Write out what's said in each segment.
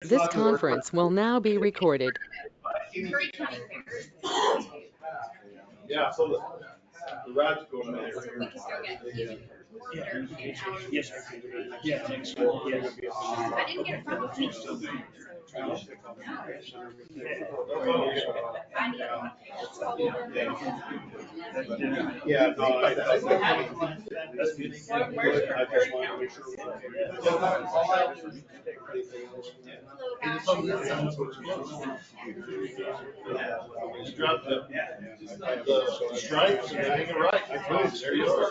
This conference will now be recorded. Yeah, so the route going there. Yes, sir. Yeah, next one. Yes. I didn't get from me. Yeah, no, I just want to make sure. You dropped the stripes and everything right. I told you, there you are.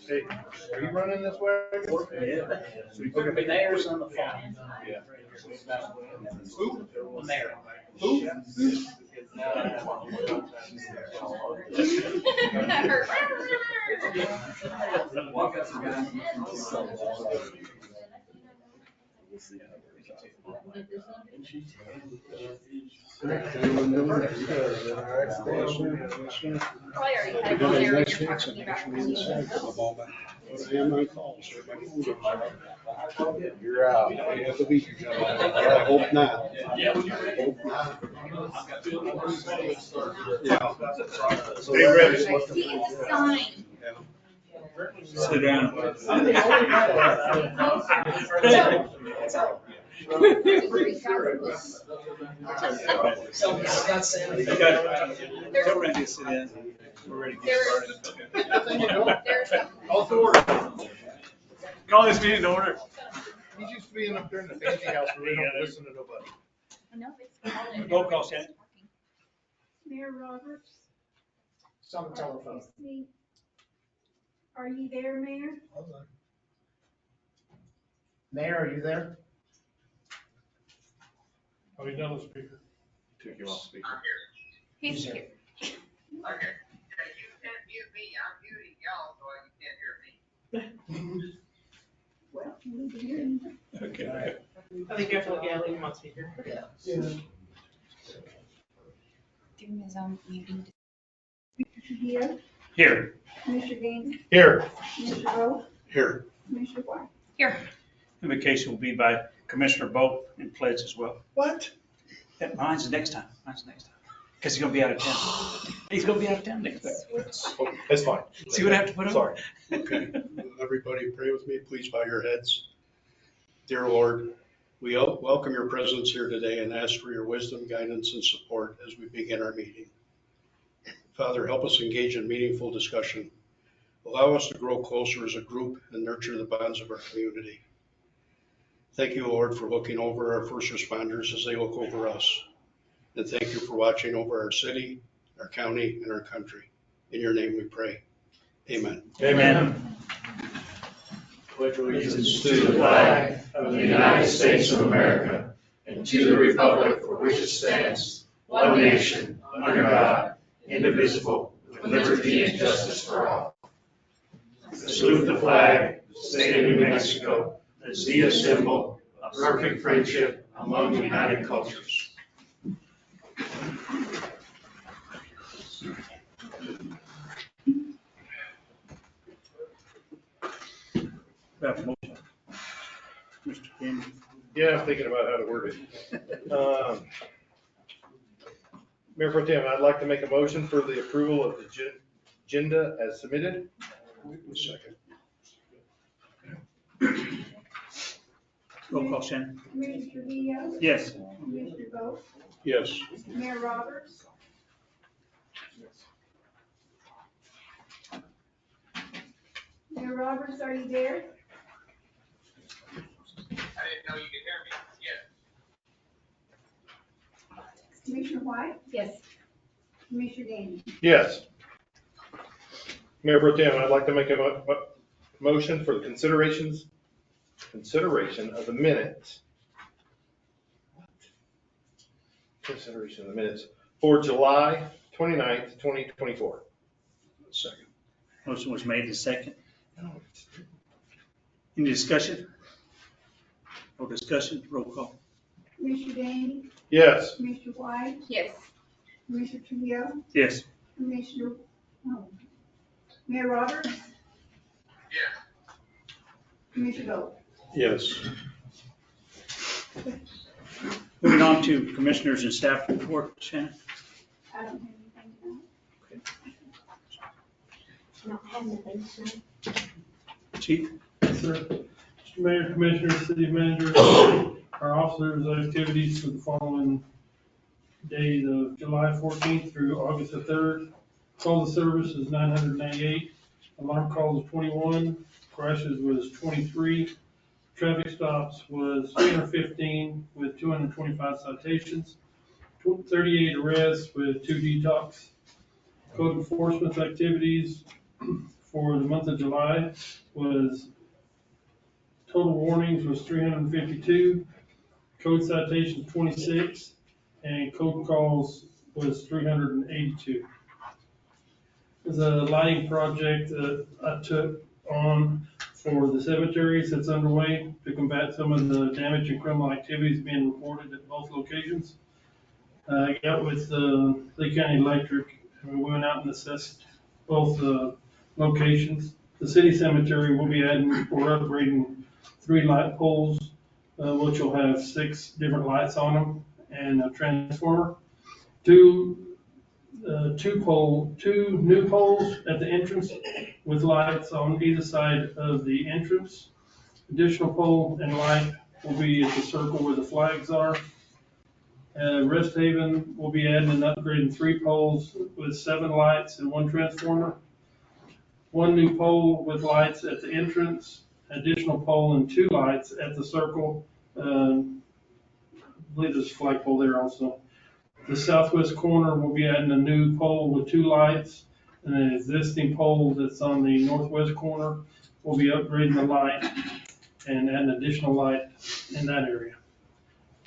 Hey, are you running this way? Yeah. So the mayor's on the phone. Yeah. Who? The mayor. Who? Probably already had one there. You're out. I hope not. Yeah. Stay ready. Sign. Sit down. They're ready to sit in. We're ready to get started. Call to order. Call this meeting to order. He's used to being up there in the fancy house where we don't listen to nobody. Roll call, Shannon. Mayor Roberts? It's on the telephone. Are you there, Mayor? Mayor, are you there? Are we done with speaker? Took you off speaker. He's here. Okay, you can't mute me, I'm muting y'all, so you can't hear me. Well, we can hear you. Okay. I think you have to look at him on speaker. Give him his own muting. Commissioner Trujillo? Here. Commissioner Gaines? Here. Commissioner Bowe? Here. Commissioner White? Here. Invocation will be by Commissioner Bolt and pledge as well. What? Yeah, mine's the next time. Because he's gonna be out of town. He's gonna be out of town next time. It's fine. See what I have to put on? Sorry. Okay, everybody pray with me, please bow your heads. Dear Lord, we welcome your presence here today and ask for your wisdom, guidance, and support as we begin our meeting. Father, help us engage in meaningful discussion. Allow us to grow closer as a group and nurture the bonds of our community. Thank you, Lord, for looking over our first responders as they look over us. And thank you for watching over our city, our county, and our country. In your name we pray. Amen. Amen. Pledge allegiance to the flag of the United States of America and to the republic for which it stands, one nation, under God, indivisible, with liberty and justice for all. Salute the flag, the state of New Mexico, as the symbol of perfect friendship among united cultures. Mr. King. Yeah, I'm thinking about how to word it. Mayor Pro Tem, I'd like to make a motion for the approval of the agenda as submitted. Second. Roll call, Shannon. Commissioner Trujillo? Yes. Commissioner Bowe? Yes. Mayor Roberts? Mayor Roberts, are you there? I didn't know you could hear me, yes. Commissioner White? Yes. Commissioner Gaines? Yes. Mayor Pro Tem, I'd like to make a motion for the consideration of the minutes. Consideration of the minutes for July 29th, 2024. Second. Motion was made in second. Any discussion? Roll discussion, roll call. Commissioner Gandy, Yes. Commissioner White, Yes. Commissioner Trujillo, Yes. Commissioner, Mayor Roberts, Yes. Commissioner Bowe. Yes. Moving on to commissioners and staff report, Shannon. I don't have anything tonight. Not having anything tonight. Chief? Sir, Mr. Mayor, Commissioners, City Manager, our officers' activities for the following days of July 14th through August the 3rd. Calls of service is 998, alarm calls 21, crashes was 23, traffic stops was 315 with 225 citations, 38 arrests with 2 detox. Code enforcement activities for the month of July was total warnings was 352, code citations 26, and code calls was 382. There's a lighting project that I took on for the cemeteries that's underway to combat some of the damage and criminal activities being reported at both locations. I got with Lee County Electric, and we went out and assessed both locations. The city cemetery will be adding or upgrading 3 light poles, which will have 6 different lights on them and a transformer. 2 new poles at the entrance with lights on either side of the entrance. Additional pole and light will be at the circle where the flags are. Rest Haven will be adding and upgrading 3 poles with 7 lights and 1 transformer. 1 new pole with lights at the entrance, additional pole and 2 lights at the circle. I believe there's a flagpole there also. The southwest corner will be adding a new pole with 2 lights, and an existing pole that's on the northwest corner will be upgrading the light and adding additional light in that area.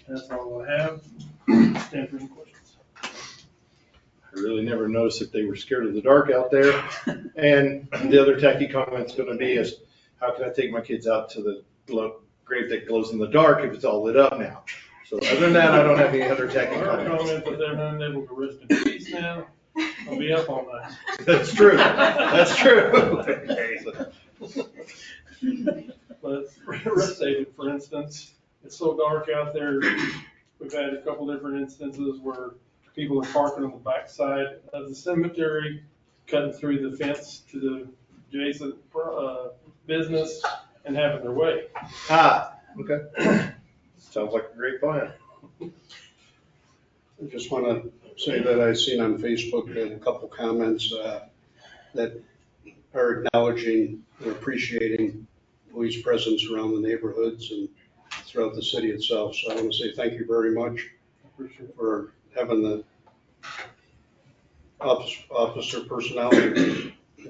That's all I have. Stand for any questions. I really never noticed that they were scared of the dark out there. And the other tacky comment's gonna be is, how can I take my kids out to the grave that glows in the dark if it's all lit up now? So other than that, I don't have any other tacky Our comments. comment that they're unable to rest in peace now. I'll be up all night. That's true. That's true. But Rest Haven, for instance, it's so dark out there. We've had a couple different instances where people are parking on the backside of the cemetery, cutting through the fence to the adjacent business and having their way. Ah, okay. Sounds like a great plan. I just want to say that I've seen on Facebook a couple comments that are acknowledging and appreciating police presence around the neighborhoods and throughout the city itself. So I want to say thank you very much for having the officer personnel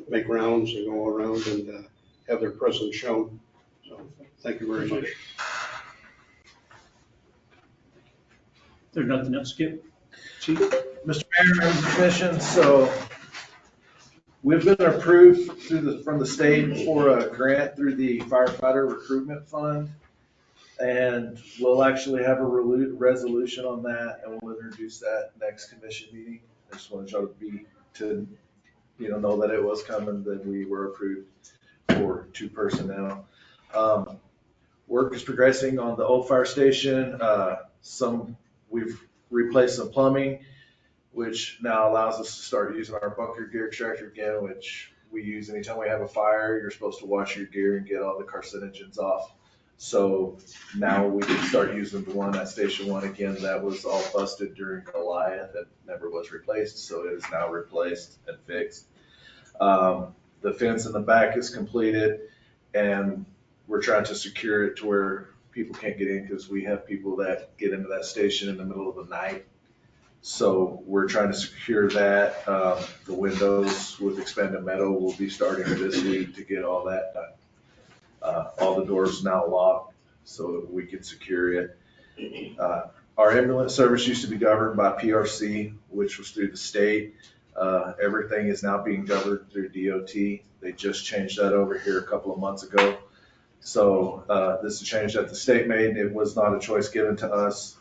make rounds and go around and have their presence shown. So thank you very much. There's nothing else, Skip? Chief? Mr. Mayor, members of the commission, so we've been approved from the state for a grant through the firefighter recruitment fund. And we'll actually have a resolution on that, and we'll introduce that next commission meeting. I just wanted y'all to know that it was coming, that we were approved for 2 personnel. Work is progressing on the old fire station. We've replaced some plumbing, which now allows us to start using our bunker gear extractor again, which we use anytime we have a fire. You're supposed to wash your gear and get all the carcinogens off. So now we can start using the one at Station 1 again that was all busted during Goliath that never was replaced. So it is now replaced and fixed. The fence in the back is completed, and we're trying to secure it to where people can't get in, because we have people that get into that station in the middle of the night. So we're trying to secure that. The windows with expanded metal will be starting this week to get all that done. All the doors now locked so we can secure it. Our ambulance service used to be governed by PRC, which was through the state. Everything is now being governed through DOT. They just changed that over here a couple of months ago. So this is a change that the state made. It was not a choice given to us.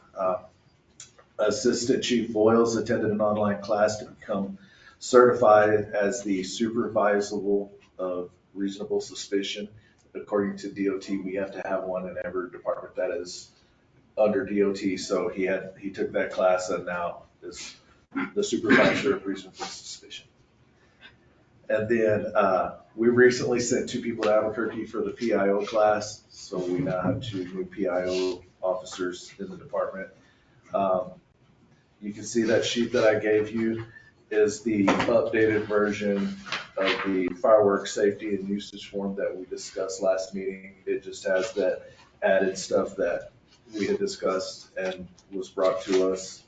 Assistant Chief Boyles attended an online class to become certified as the supervisable of reasonable suspicion. According to DOT, we have to have one in every department that is under DOT. So he took that class and now is the supervisor of reasonable suspicion. And then we recently sent 2 people to Albuquerque for the PIO class. So we now have 2 new PIO officers in the department. You can see that sheet that I gave you is the updated version of the fireworks safety and usage form that we discussed last meeting. It just has that added stuff that we had discussed and was brought to us.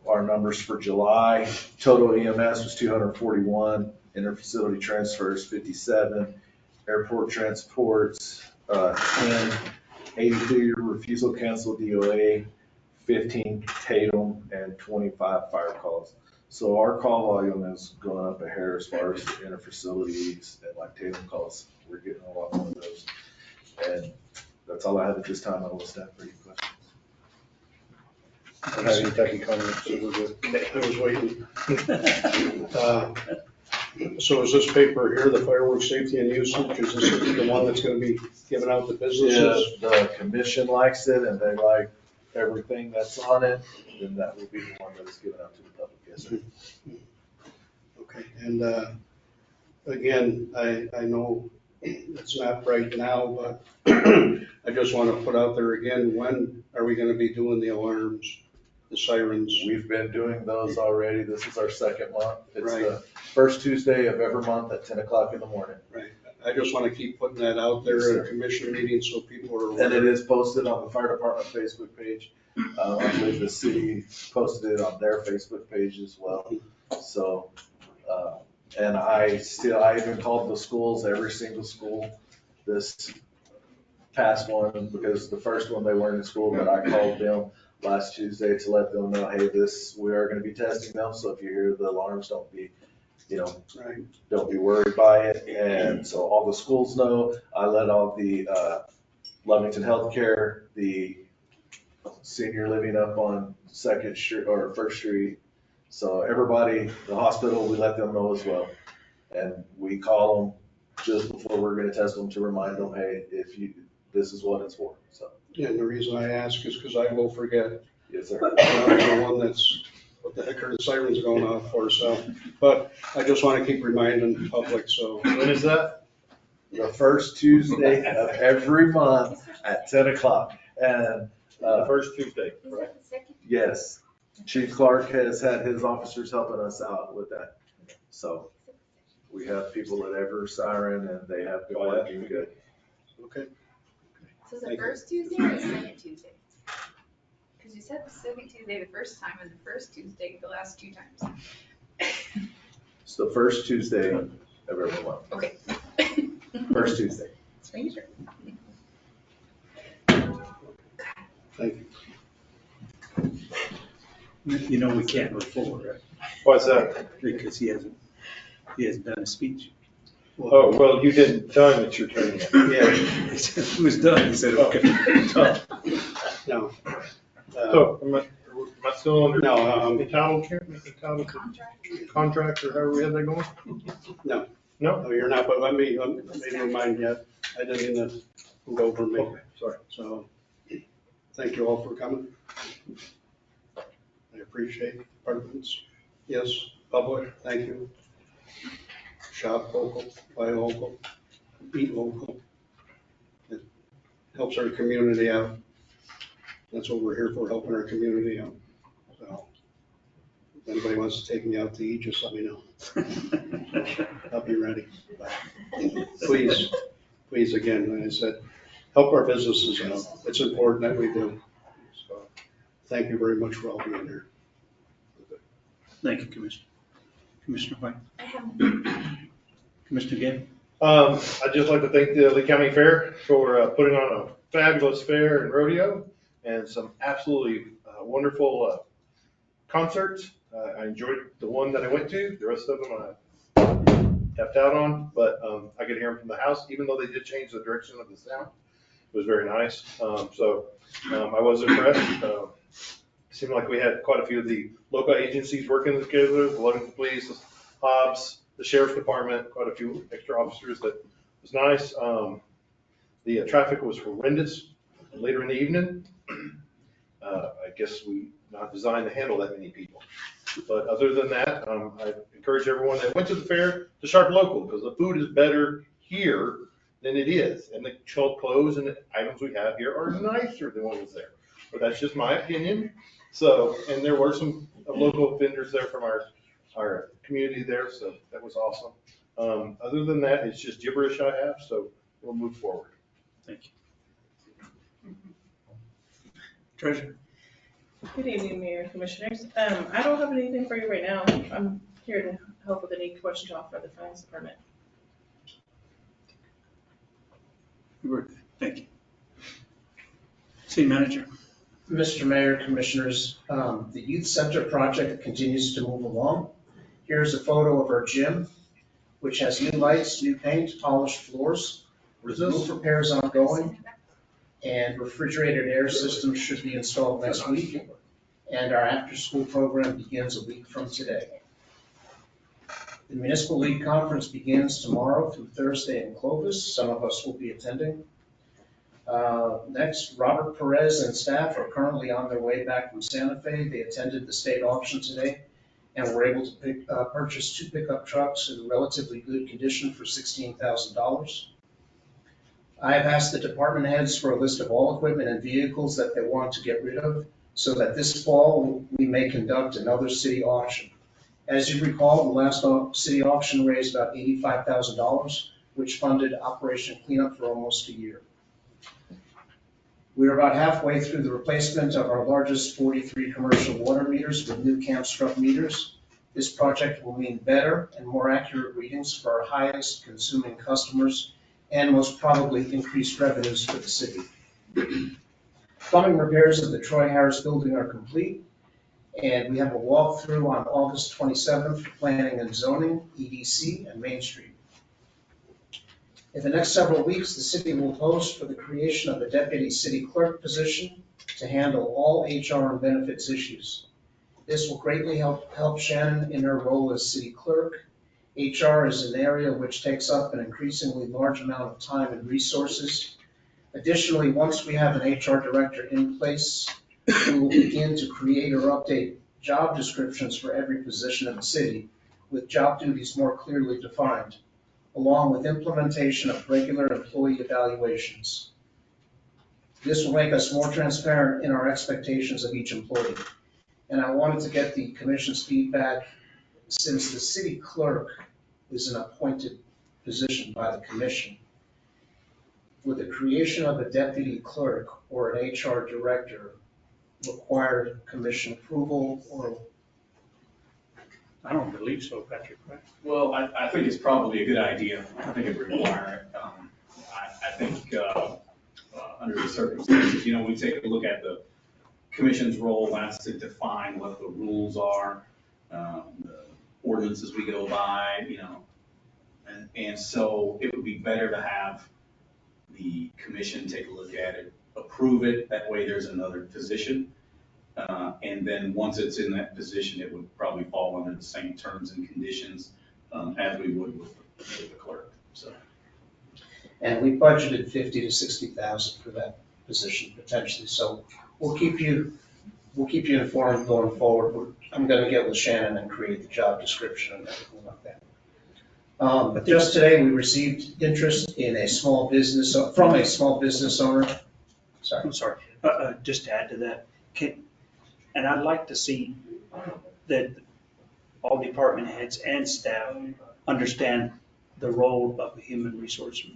Our numbers for July, total EMS was 241, interfacility transfers 57, airport transports 10, 83 refusal cancel DOA, 15 Tatum, and 25 fire calls. So our call volume is going up a hair as far as the interfacilities and like Tatum calls. We're getting a lot more of those. And that's all I have at this time. I will stand for your questions. I don't have any techie comments, so we're good. Okay, I was waiting. So is this paper here, the fireworks safety and usage, is this the one that's gonna be given out to businesses? If the commission likes it and they like everything that's on it, then that will be the one that is given out to the public, yes, sir. Okay, and again, I know it's not right now, but I just want to put out there again, when are we going to be doing the alarms, the sirens? We've been doing those already. This is our second month. It's Right. the first Tuesday of every month at 10 o'clock in the morning. Right, I just want to keep putting that out there at a commission meeting so people are aware. And it is posted on the fire department Facebook page. I believe the city posted it on their Facebook page as well. So, and I even called the schools, every single school this past one, because the first one they weren't in school, but I called them last Tuesday to let them know, hey, we are gonna be testing them, so if you hear the alarms, don't be, Right. don't be worried by it. And so all the schools know. I let all the Lovington Healthcare, the senior living up on Second Street or First Street. So everybody, the hospital, we let them know as well. And we call them just before we're gonna test them to remind them, hey, this is what it's for, so. And the reason I ask is because I will forget. Yes, sir. I'm the one that's, what the heck are the sirens going off for, so, but I just want to keep reminding the public, so. When is that? The first Tuesday of every month at 10 o'clock. And, The first Tuesday. Is that the second? yes, Chief Clark has had his officers helping us out with that. So we have people at every siren and they have been working good. Okay. So is it Thank you. first Tuesday or the second Tuesday? Because you said the second Tuesday the first time and the first Tuesday the last 2 times. It's the first Tuesday of every month. Okay. First Tuesday. Just making sure. Thank you. You know, we can't move forward, right? Why's that? Because he hasn't done a speech. Oh, well, you didn't tell him it's your turn yet. Yeah, It was done, he said, okay. no. So, am I still under? No, entitled contract or however we have that going? No. No? No, you're not, but let me remind you, I didn't mean to go over me. Okay, sorry. So, thank you all for coming. I appreciate departments. Yes, public, thank you. Shop local, buy local, eat local. It helps our community out. That's what we're here for, helping our community out. So, if anybody wants to take me out to eat, just let me know. I'll be ready. But please, again, like I said, help our businesses out. It's important that we do. So, thank you very much for all being here. Thank you, Commissioner. Commissioner White. I have Commissioner Gay. I'd just like to thank the Lee County Fair for putting on a fabulous fair and rodeo and some absolutely wonderful concerts. I enjoyed the one that I went to. The rest of them tapped out on, but I could hear them from the house, even though they did change the direction of the sound. It was very nice. I was impressed. Seemed like we had quite a few of the local agencies working together, the Lovington Police, Hobbs, the Sheriff's Department, quite a few extra officers. That was nice. The traffic was horrendous later in the evening. I guess we not designed to handle that many people. But other than that, I encourage everyone that went to the fair to shop local, because the food is better here than it is. And the clothes and the items we have here are nicer than what was there. But that's just my opinion. So, and there were some local vendors there from our community there, so that was awesome. Other than that, it's just gibberish I have, so we'll move forward. Thank you. Treasurer. Good evening, Mayor and Commissioners. I don't have anything for you right now. I'm here to help with any questions off for the Finance Department. Thank you. City Manager. Mr. Mayor, Commissioners, the Youth Center project continues to move along. Here's a photo of our gym, which has new lights, new paint, polished floors. Roof repairs ongoing, and refrigerated air systems should be installed next week. And our after-school program begins a week from today. The Municipal League Conference begins tomorrow through Thursday in Clovis. Some of us will be attending. Next, Robert Perez and staff are currently on their way back from Santa Fe. They attended the state auction today and were able to purchase 2 pickup trucks in relatively good condition for $16,000. I have asked the department heads for a list of all equipment and vehicles that they want to get rid of, so that this fall we may conduct another city auction. As you recall, the last city auction raised about $85,000, which funded Operation Cleanup for almost a year. We are about halfway through the replacement of our largest 43 commercial water meters with new Camstruck meters. This project will mean better and more accurate readings for our highest consuming customers, and most probably increased revenues for the city. Plumbing repairs of the Troy Harris building are complete, and we have a walkthrough on August 27th for planning and zoning, EDC, and Main Street. In the next several weeks, the city will post for the creation of a deputy city clerk position to handle all HR and benefits issues. This will greatly help Shannon in her role as city clerk. HR is an area which takes up an increasingly large amount of time and resources. Additionally, once we have an HR director in place, we will begin to create or update job descriptions for every position in the city, with job duties more clearly defined, along with implementation of regular employee evaluations. This will make us more transparent in our expectations of each employee. And I wanted to get the commission's feedback, since the city clerk is an appointed position by the commission. Would the creation of a deputy clerk or an HR director require commission approval, or? I don't believe so, Patrick, right? Well, I think it's probably a good idea. I think it would require it. I think under the circumstances, we take a look at the commission's role, that's to define what the rules are, the ordinances we go by, and so it would be better to have the commission take a look at it, approve it, that way there's another position. And then once it's in that position, it would probably fall under the same terms and conditions as we would with the clerk. So. And we budgeted 50 to 60,000 for that position potentially. So we'll keep you informed going forward. I'm going to get with Shannon and create the job description and everything like that. But just today, we received interest in from a small business owner. Sorry. I'm sorry. Just to add to that, and I'd like to see that all department heads and staff understand the role of a human resource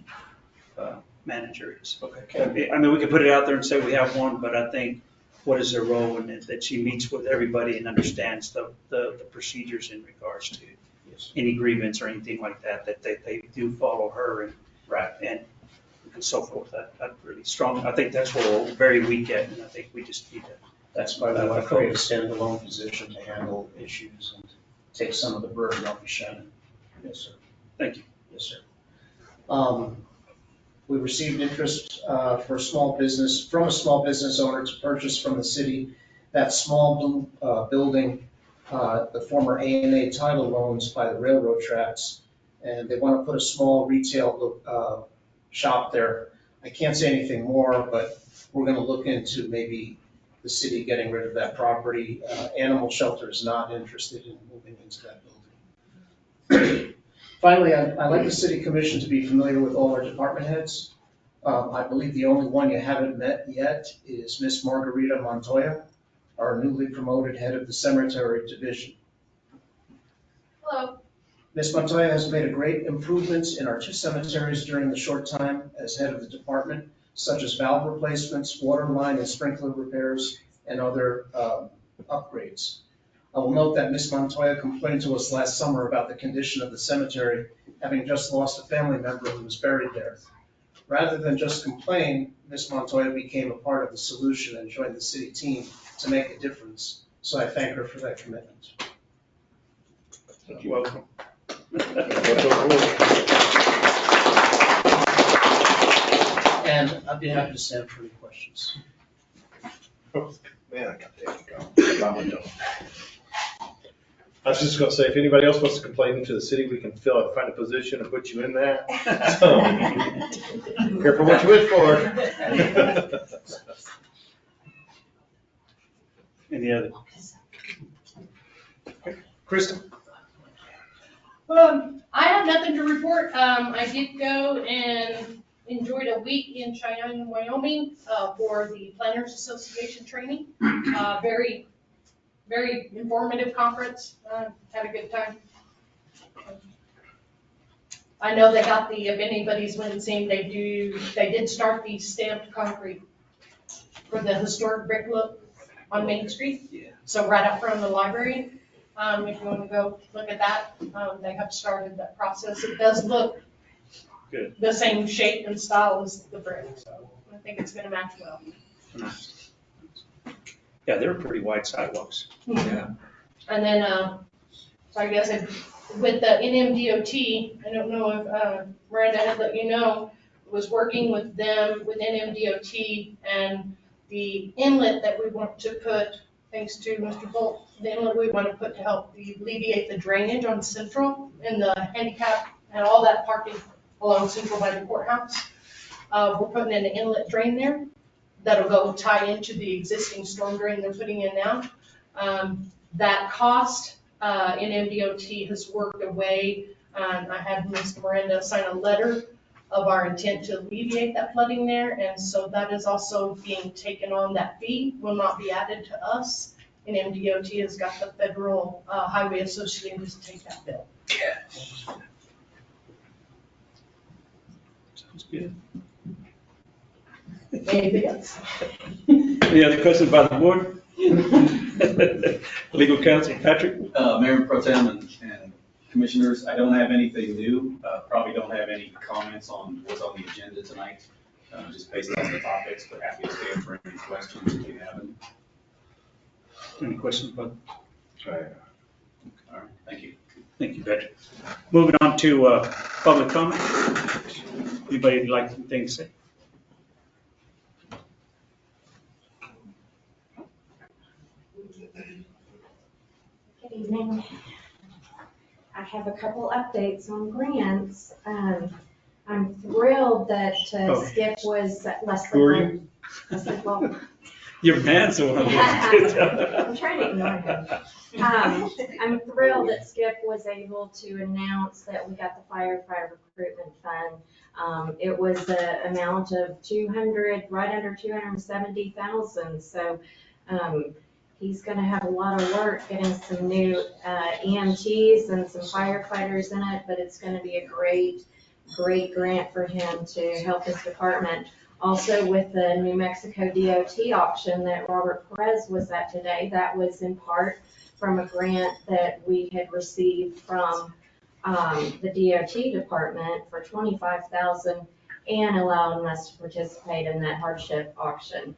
manager is. Okay. I mean, we can put it out there and say we have one, but I think what is their role, and that she meets with everybody and understands the procedures in regards to any grievance or anything like that, that they do follow her and so forth. That really strong. I think that's where we're very weak at, and I think we just need to. That's why we want to create a standalone position to handle issues and take some of the burden off of Shannon. Yes, sir. Thank you. Yes, sir. We received interest for a small business, from a small business owner to purchase from the city that small blue building, the former A&A title loans by the railroad tracks. And they want to put a small retail shop there. I can't say anything more, but we're going to look into maybe the city getting rid of that property. Animal shelter is not interested in moving into that building. Finally, I'd like the city commission to be familiar with all our department heads. I believe the only one you haven't met yet is Miss Margarita Montoya, our newly promoted head of the cemetery division. Hello. Ms. Montoya has made a great improvements in our 2 cemeteries during the short time as head of the department, such as valve replacements, water line and sprinkler repairs, and other upgrades. I will note that Ms. Montoya complained to us last summer about the condition of the cemetery, having just lost a family member who was buried there. Rather than just complain, Ms. Montoya became a part of the solution and joined the city team to make a difference. So I thank her for that commitment. You're welcome. And I'd be happy to stand for any questions. Man, I got that. I was just gonna say, if anybody else wants to complain to the city, we can find a position and put you in that. So, careful what you wish for. Any other? Kristen? I have nothing to report. I did go and enjoyed a week in Cheyenne, Wyoming, for the Planners Association training. Very, very informative conference. Had a good time. I know they got the, if anybody's went and seen, they did start the stamped concrete for the historic brick look on Main Street. Yeah. So right up front of the library. If you want to go look at that, they have started that process. It does look Good. the same shape and style as the brick, so I think it's gonna match well. Nice. Yeah, they were pretty wide sidewalks. Yeah. And then, so I guess with the NMDOT, I don't know if Miranda had let you know, was working with them, with NMDOT and the inlet that we want to put, thanks to Mr. Bolt, the inlet we want to put to help alleviate the drainage on Central and the handicap and all that parking along Central by the courthouse. We're putting in an inlet drain there that'll go tie into the existing storm drain they're putting in now. That cost, NMDOT has worked away. I had Ms. Miranda sign a letter of our intent to alleviate that flooding there, and so that is also being taken on. That fee will not be added to us, and MDOT has got the Federal Highway Association to take that bill. Sounds good. Anything else? Any other questions by the board? Legal counsel, Patrick? Mayor Pro Tem and Commissioners, I don't have anything new, probably don't have any comments on what's on the agenda tonight, just based on the topics, but happy to stay for any questions if you have any. Any questions, bud? All right, thank you. Thank you, Patrick. Moving on to public comment. Anybody would like anything to say? Good evening. I have a couple updates on grants. I'm thrilled that Skip was less than. Who are you? I said, well, Your man's the one. I'm trying to ignore him. I'm thrilled that Skip was able to announce that we got the firefighter recruitment fund. It was an amount of right under 270,000. So he's going to have a lot of work getting some new EMTs and some firefighters in it, but it's going to be a great grant for him to help his department. Also with the New Mexico DOT auction that Robert Perez was at today, that was in part from a grant that we had received from the DOT department for $25,000 and allowing us to participate in that hardship auction.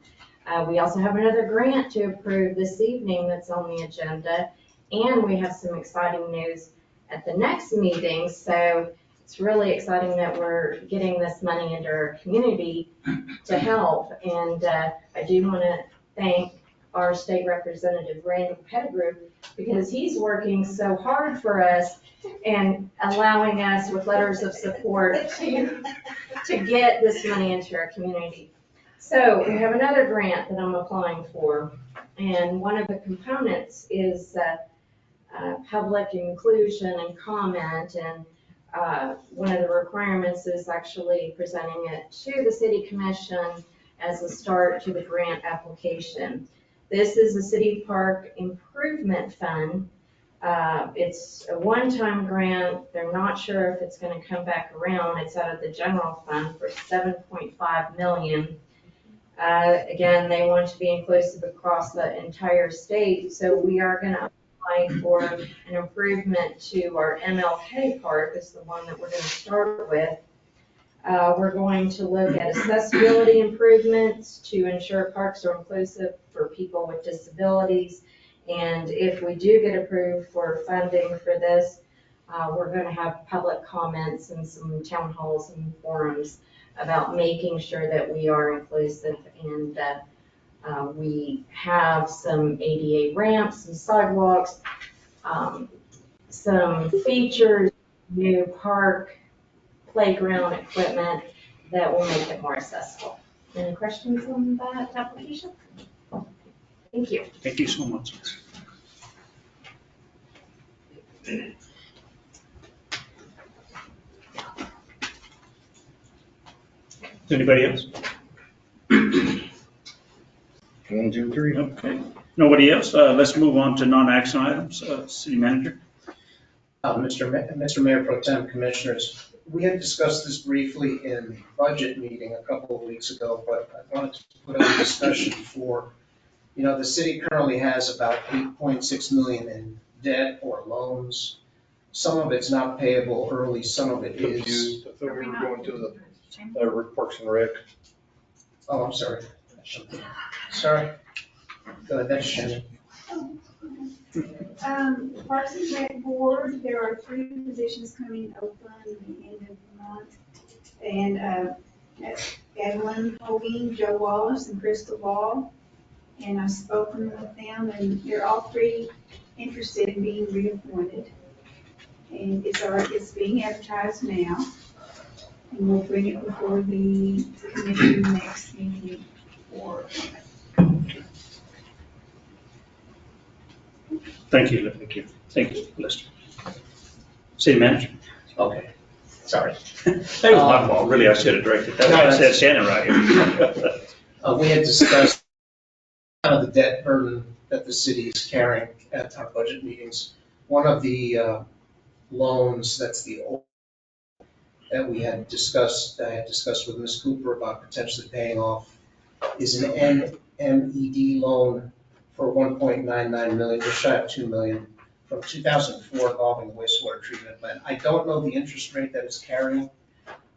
We also have another grant to approve this evening that's on the agenda, and we have some exciting news at the next meeting. So it's really exciting that we're getting this money into our community to help. And I do want to thank our state representative, Randall Pettigrew, because he's working so hard for us and allowing us with letters of support to get this money into our community. So we have another grant that I'm applying for, and one of the components is public inclusion and comment, and one of the requirements is actually presenting it to the city commission as a start to the grant application. This is a city park improvement fund. It's a one-time grant. They're not sure if it's going to come back around. It's out of the general fund for $7.5 million. Again, they want to be inclusive across the entire state, so we are going to apply for an improvement to our MLK Park, is the one that we're going to start with. We're going to look at accessibility improvements to ensure parks are inclusive for people with disabilities. And if we do get approved for funding for this, we're going to have public comments and some town halls and forums about making sure that we are inclusive and that we have some ADA ramps, some sidewalks, some features, new park playground equipment that will make it more accessible. Any questions on that application? Thank you. Thank you so much. Anybody else? 1, 2, 3. Okay. Nobody else? Let's move on to non-action items. City manager. Mr. Mayor Pro Tem, Commissioners, we had discussed this briefly in the budget meeting a couple of weeks ago, but I wanted to put on a discussion for, the city currently has about 8.6 million in debt or loans. Some of it's not payable early, some of it is. Confused. I thought we were going to the Parks and Rec. Oh, I'm sorry. Sorry. Go ahead, that's Shannon. Parks and Rec Board, there are 3 positions coming open at the end of the month. And Evelyn Hogan, Joe Wallace, and Crystal Ball. And I've spoken with them, and they're all 3 interested in being reappointed. And it's being advertised now. And we'll bring it before the commission next meeting for. Thank you. Thank you. Thank you, Lester. City manager. Okay, sorry. That was my fault. Really, I should have directed that. I said Shannon right here. We had discussed kind of the debt burden that the city is carrying at our budget meetings. One of the loans that's the old that we had discussed, I had discussed with Ms. Cooper about potentially paying off is an NMED loan for 1.99 million, just shy of 2 million, from 2004 involving the wastewater treatment plant. I don't know the interest rate that it's carrying,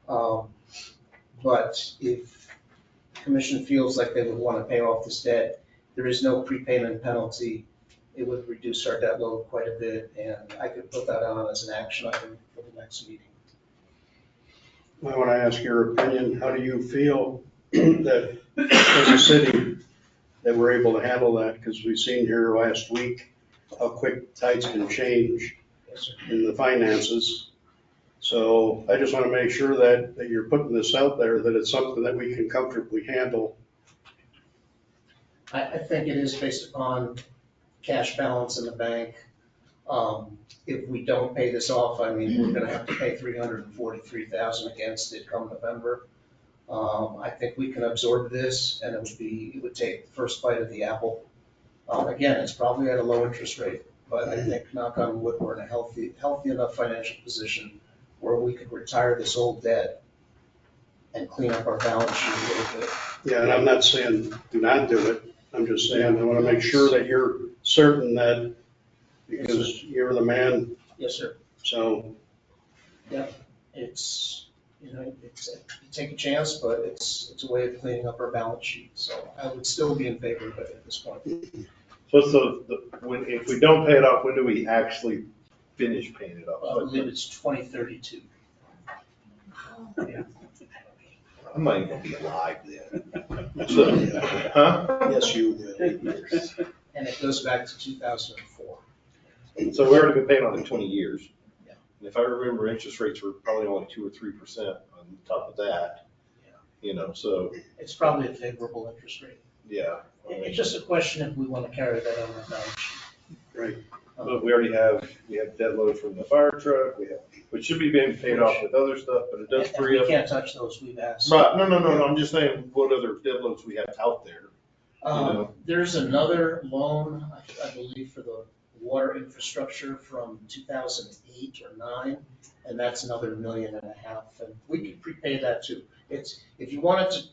but if the commission feels like they would want to pay off this debt, there is no prepayment penalty. It would reduce our debt load quite a bit, and I could put that on as an action item for the next meeting. I want to ask your opinion. How do you feel that as a city that we're able to handle that? Because we've seen here last week how quick tides can change in the finances. So I just want to make sure that you're putting this out there, that it's something that we can comfortably handle. I think it is based upon cash balance in the bank. If we don't pay this off, I mean, we're gonna have to pay $343,000 against it come November. I think we can absorb this, and it would take the first bite of the apple. Again, it's probably at a low interest rate, but I think, knock on wood, we're in a healthy enough financial position where we could retire this old debt and clean up our balance sheet a little bit. Yeah, and I'm not saying do not do it. I'm just saying I want to make sure that you're certain that, because you're the man. Yes, sir. So. Yep, it's, you take a chance, but it's a way of cleaning up our balance sheet. So I would still be in favor of it at this point. So if we don't pay it off, when do we actually finish paying it off? I believe it's 2032. I might even be alive then. So, huh? Yes, you will. And it goes back to 2004. So we've already been paying on it 20 years. Yeah. And if I remember, interest rates were probably only 2 or 3% on top of that. You know, so, It's probably a favorable interest rate. yeah. It's just a question if we want to carry that on our balance sheet. Right. But we already have, debt load from the fire truck, which should be being paid off with other stuff, but it does And free we up. can't touch those, we've asked. Right, no, I'm just saying what other debt loads we have out there. know. There's another loan, I believe, for the water infrastructure from 2008 or 9, and that's another $1.5 million, and we could prepay that too. It's, if you wanted to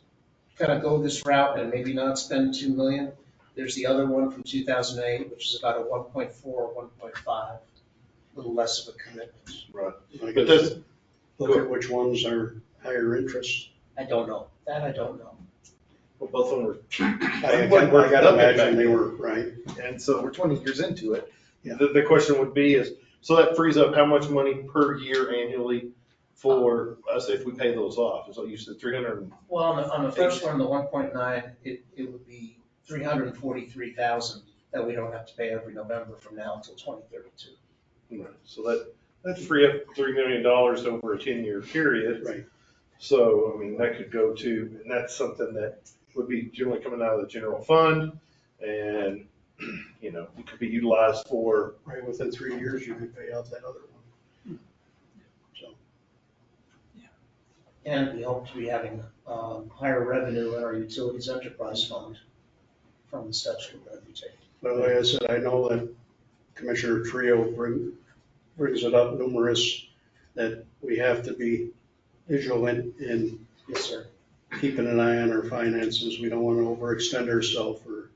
kind of go this route and maybe not spend $2 million, there's the other one from 2008, which is about a 1.4 or 1.5, a little less of a commitment. Right. I But guess look at which ones are higher interest. I don't know, that I don't know. Well, both of them were. I gotta imagine they were, right. And so we're 20 years into it. Yeah. The question would be is, so that frees up how much money per year annually for us if we pay those off? Is what you said, 300? Well, on the first one, the 1.9, it would be 343,000 that we don't have to pay every November from now until 2032. Right. So that'd free up $3 million over a 10-year period. Right. So, I mean, that could go to, and that's something that would be generally coming out of the general fund. And, you know, it could be utilized for. Right, within 3 years, you can pay out that other one. So. And we hope to be having higher revenue in our utilities enterprise fund from the steps we're going to be taking. But like I said, I know that Commissioner Trio brings it up numerous, that we have to be vigilant in Yes, sir. keeping an eye on our finances. We don't want to overextend ourselves or,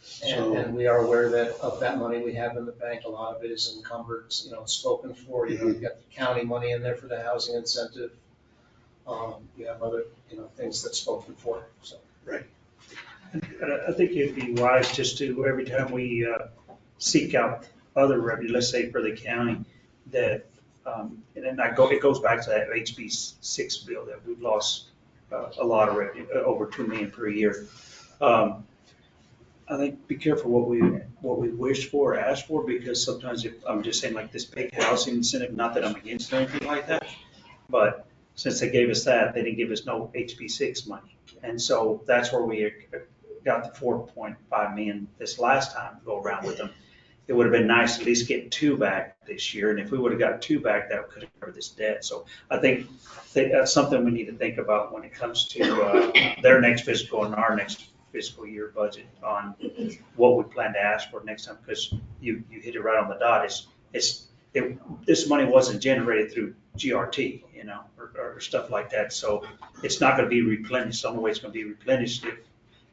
so. And we are aware that of that money we have in the bank, a lot of it is encumbered, spoken for. You know, you've got the county money in there for the housing incentive. You have other, things that's spoken for, so. Right. I think it'd be wise just to, every time we seek out other revenue, let's say for the county, that, and then it goes back to that HB 6 bill that we've lost a lot of revenue, over $2 million per year. I think be careful what we wish for or ask for, because sometimes if, I'm just saying like this big housing incentive, not that I'm against or anything like that, but since they gave us that, they didn't give us no HB 6 money. And so that's where we got the 4.5 million this last time go around with them. It would have been nice to at least get 2 back this year. And if we would have got 2 back, that could have covered this debt. So I think that's something we need to think about when it comes to their next fiscal and our next fiscal year budget on what we plan to ask for next time, because you hit it right on the dot. This money wasn't generated through GRT, or stuff like that. So it's not going to be replenished. The only way it's going to be replenished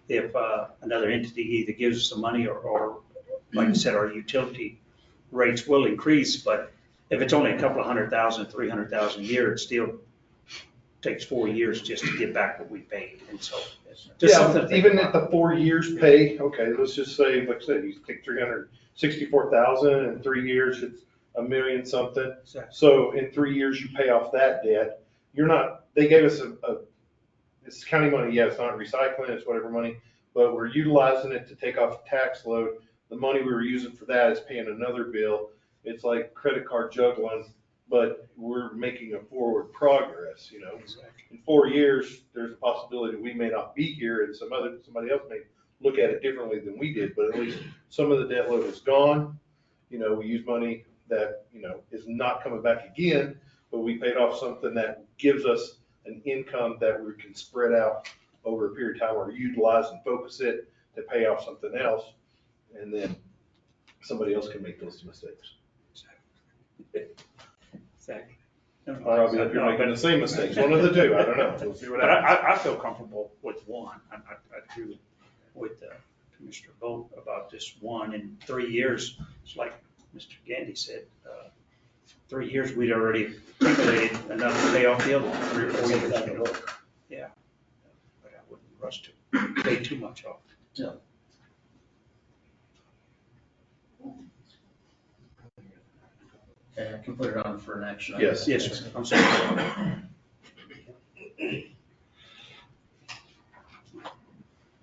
if another entity either gives us some money or like you said, our utility rates will increase. But if it's only a couple of 100,000, 300,000 a year, it still takes 4 years just to get back what we paid. And so just something to think Even about. at the 4 years pay, okay, let's just say, like I said, you take 364,000 in 3 years, it's $1 million something. Exactly. So in 3 years, you pay off that debt. They gave us it's county money, yeah, it's not recycling, it's whatever money, but we're utilizing it to take off the tax load. The money we were using for that is paying another bill. It's like credit card juggling, but we're making a forward progress, Exactly. In 4 years, there's a possibility we may not be here and somebody else may look at it differently than we did, but at least some of the debt load is gone. We use money that, is not coming back again, but we paid off something that gives us an income that we can spread out over a period of time or utilize and focus it to pay off something else. And then somebody else can make those mistakes. Exactly. Or I'll be up here making the same mistakes, one of the two, I don't know, we'll see what But happens. I feel comfortable with one. I agree with Commissioner Bolt about just one. In 3 years, it's like Mr. Gandy said, 3 years, we'd already accumulated enough to pay off the other one, 3 or 4 years ago. Yeah. But I wouldn't rush to pay too much off. No. And I can put it on for an action. Yes. Yes, sir. I'm sorry.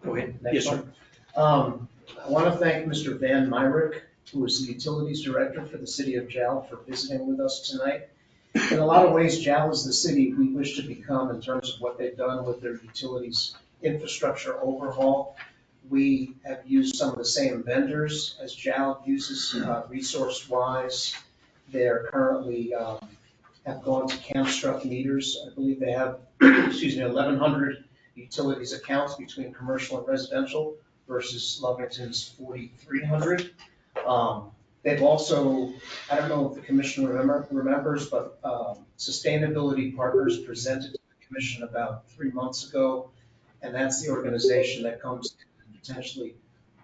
Go ahead. Next Yes, sir. one. I want to thank Mr. Van Myrick, who is the Utilities Director for the City of JAL, for visiting with us tonight. In a lot of ways, JAL is the city we wish to become in terms of what they've done with their utilities infrastructure overhaul. We have used some of the same vendors as JAL uses resource-wise. They're currently have gone to Camstruck meters. I believe they have, 1,100 utilities accounts between commercial and residential versus Lovington's 4,300. They've also, I don't know if the commission remembers, but Sustainability Partners presented to the commission about 3 months ago, and that's the organization that comes and potentially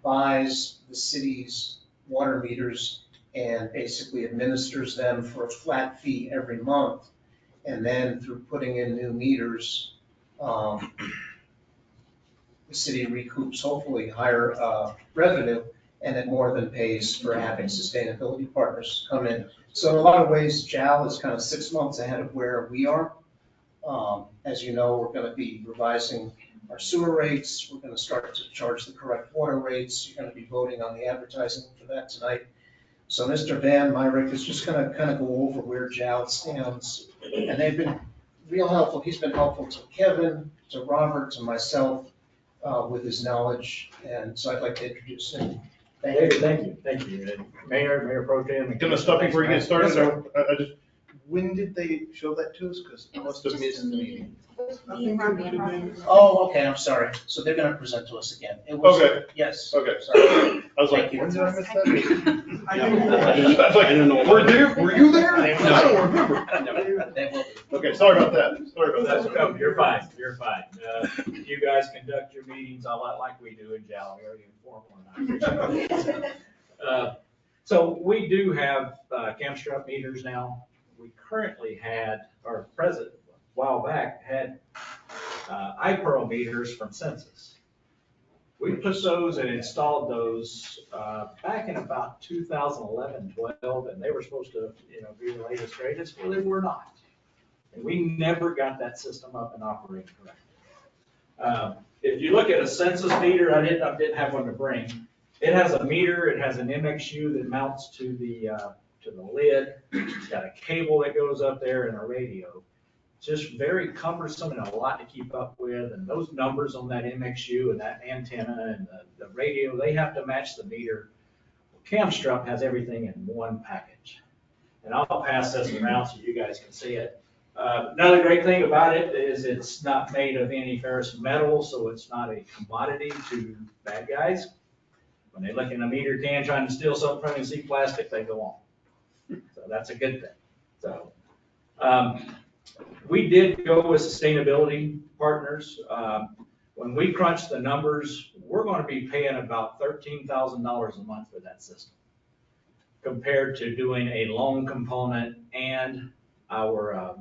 buys the city's water meters and basically administers them for a flat fee every month. And then through putting in new meters, the city recoups hopefully higher revenue, and it more than pays for having Sustainability Partners come in. So in a lot of ways, JAL is kind of 6 months ahead of where we are. As you know, we're going to be revising our sewer rates. We're going to start to charge the correct water rates. You're going to be voting on the advertising for that tonight. So Mr. Van Myrick is just going to kind of go over where JAL stands. And they've been real helpful. He's been helpful to Kevin, to Robert, to myself with his knowledge. And so I'd like to introduce him. Thank you. And Mayor Pro Tem. Can I stop you before you get started? Yes, sir. I just, when did they show that to us? Because I must have missed the meeting. Oh, okay, I'm sorry. So they're going to present to us again. It was, Okay. Yes. Okay. Sorry. I was like, Thank you. when did I miss that meeting? I was like, were you there? I don't remember. They will be. Okay, sorry about that. Sorry about That's that. okay, you're fine. You guys conduct your meetings a lot like we do in JAL, very informal, and I appreciate it. So we do have Camstruck meters now. We currently had, or present, a while back, had iPearl meters from Census. We put those and installed those back in about 2011, 12, and they were supposed to, be the latest, greatest. Well, they were not. And we never got that system up and operating correctly. If you look at a census meter, I didn't have one to bring. It has a meter, it has an MXU that mounts to the lid. It's got a cable that goes up there and a radio. It's just very cumbersome and a lot to keep up with. And those numbers on that MXU and that antenna and the radio, they have to match the meter. Well, Camstruck has everything in one package. And I'll pass this around so you guys can see it. Another great thing about it is it's not made of any ferrous metal, so it's not a commodity to bad guys. When they look in a meter can trying to steal something from you and see plastic, they go on. So that's a good thing. So we did go with Sustainability Partners. When we crunched the numbers, we're going to be paying about $13,000 a month for that system, compared to doing a loan component and our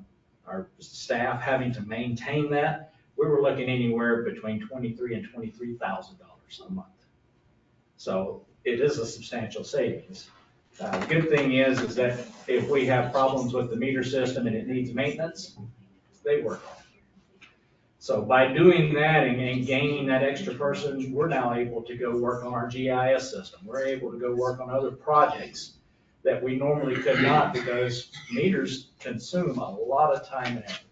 staff having to maintain that. We were looking anywhere between $23,000 and $23,000 a month. So it is a substantial savings. The good thing is that if we have problems with the meter system and it needs maintenance, they work on it. So by doing that and gaining that extra person, we're now able to go work on our GIS system. We're able to go work on other projects that we normally could not, because meters consume a lot of time and effort.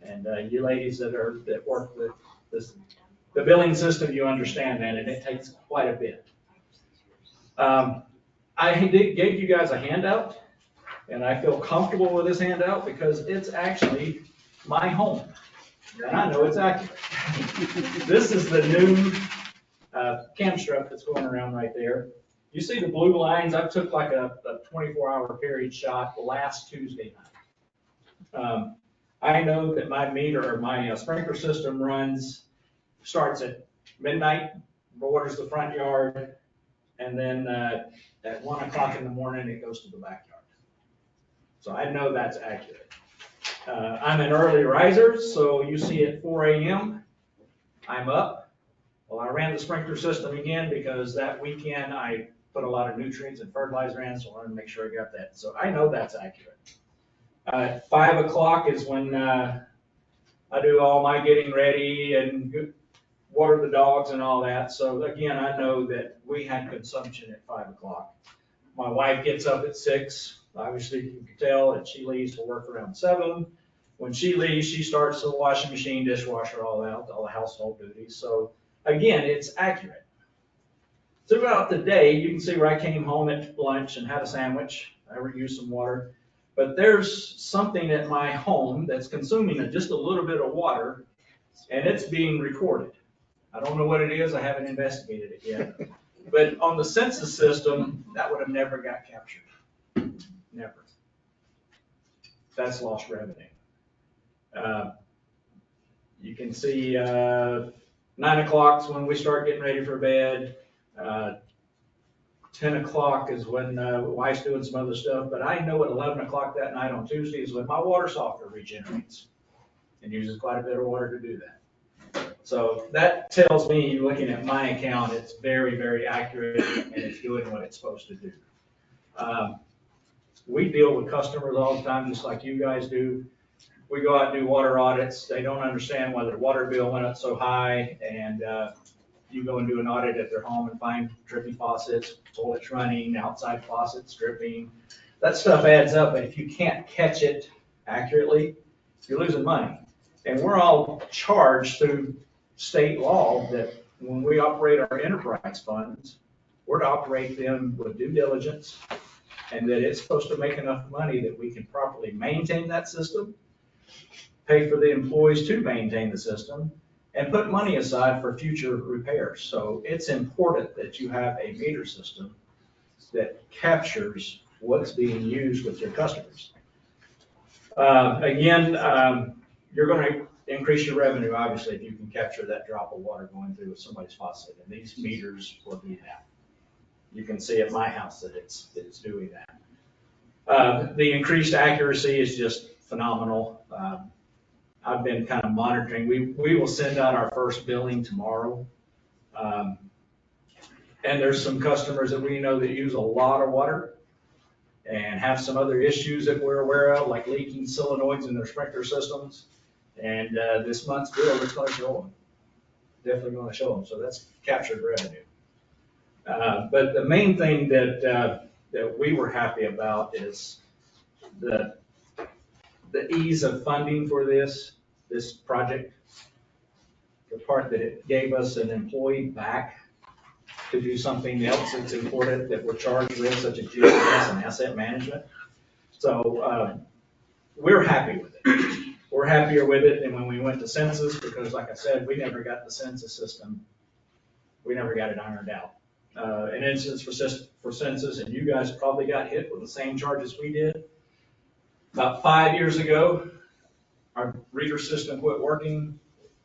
And you ladies that work with the billing system, you understand that, and it takes quite a bit. I gave you guys a handout, and I feel comfortable with this handout because it's actually my home, and I know it's accurate. This is the new Camstruck that's going around right there. You see the blue lines? I took like a 24-hour period shot last Tuesday night. I know that my meter or my sprinkler system starts at midnight, borders the front yard, and then at 1 o'clock in the morning, it goes to the backyard. So I know that's accurate. I'm an early riser, so you see at 4 a.m., I'm up. Well, I ran the sprinkler system again because that weekend I put a lot of nutrients and fertilizer in, so I wanted to make sure I got that. So I know that's accurate. At 5 o'clock is when I do all my getting ready and water the dogs and all that. So again, I know that we had consumption at 5 o'clock. My wife gets up at 6. Obviously, you can tell that she leaves for work around 7. When she leaves, she starts the washing machine, dishwasher, all the household duties. So again, it's accurate. Throughout the day, you can see where I came home at lunch and had a sandwich. I used some water. But there's something at my home that's consuming just a little bit of water, and it's being recorded. I don't know what it is. I haven't investigated it yet. But on the census system, that would have never got captured. Never. That's lost revenue. You can see 9 o'clock is when we start getting ready for bed. 10 o'clock is when wife's doing some other stuff. But I know at 11 o'clock that night on Tuesday is when my water softener regenerates and uses quite a bit of water to do that. So that tells me, looking at my account, it's very, very accurate and it's doing what it's supposed to do. We deal with customers all the time, just like you guys do. We go out and do water audits. They don't understand why their water bill went up so high, and you go and do an audit at their home and find dripping faucets, toilets running, outside faucets dripping. That stuff adds up, but if you can't catch it accurately, you're losing money. And we're all charged through state law that when we operate our enterprise funds, we're to operate them with due diligence, and that it's supposed to make enough money that we can properly maintain that system, pay for the employees to maintain the system, and put money aside for future repairs. So it's important that you have a meter system that captures what's being used with your customers. You're going to increase your revenue, obviously, if you can capture that drop of water going through somebody's faucet. And these meters will do that. You can see at my house that it's doing that. The increased accuracy is just phenomenal. I've been kind of monitoring. We will send out our first billing tomorrow. And there's some customers that we know that use a lot of water and have some other issues that we're aware of, like leaking solenoids in their sprinkler systems. And this month's bill is going to show them. Definitely going to show them. So that's captured revenue. But the main thing that we were happy about is the ease of funding for this project. The part that it gave us an employee back to do something else that's important that we're charged with, such as GPS and asset management. So we're happy with it. We're happier with it than when we went to census, because like I said, we never got the census system. We never got it ironed out. An instance for census, and you guys probably got hit with the same charges we did. About 5 years ago, our reader system quit working.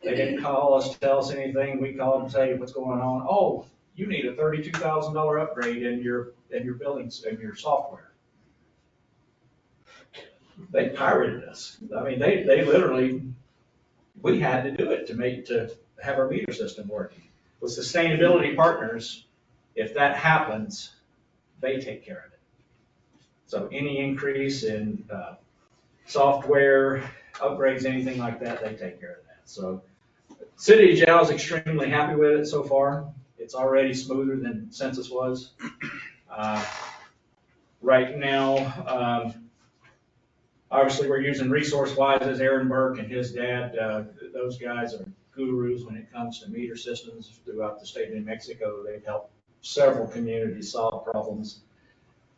They didn't call us, tell us anything. We called and say, what's going on? Oh, you need a $32,000 upgrade in your buildings and your software. They pirated us. I mean, they literally, we had to do it to have our meter system working. With sustainability partners, if that happens, they take care of it. So any increase in software, upgrades, anything like that, they take care of that. So City of Jow's extremely happy with it so far. It's already smoother than census was. Right now, obviously we're using ResourceWise as Aaron Burke and his dad. Those guys are gurus when it comes to meter systems throughout the state of New Mexico. They've helped several communities solve problems.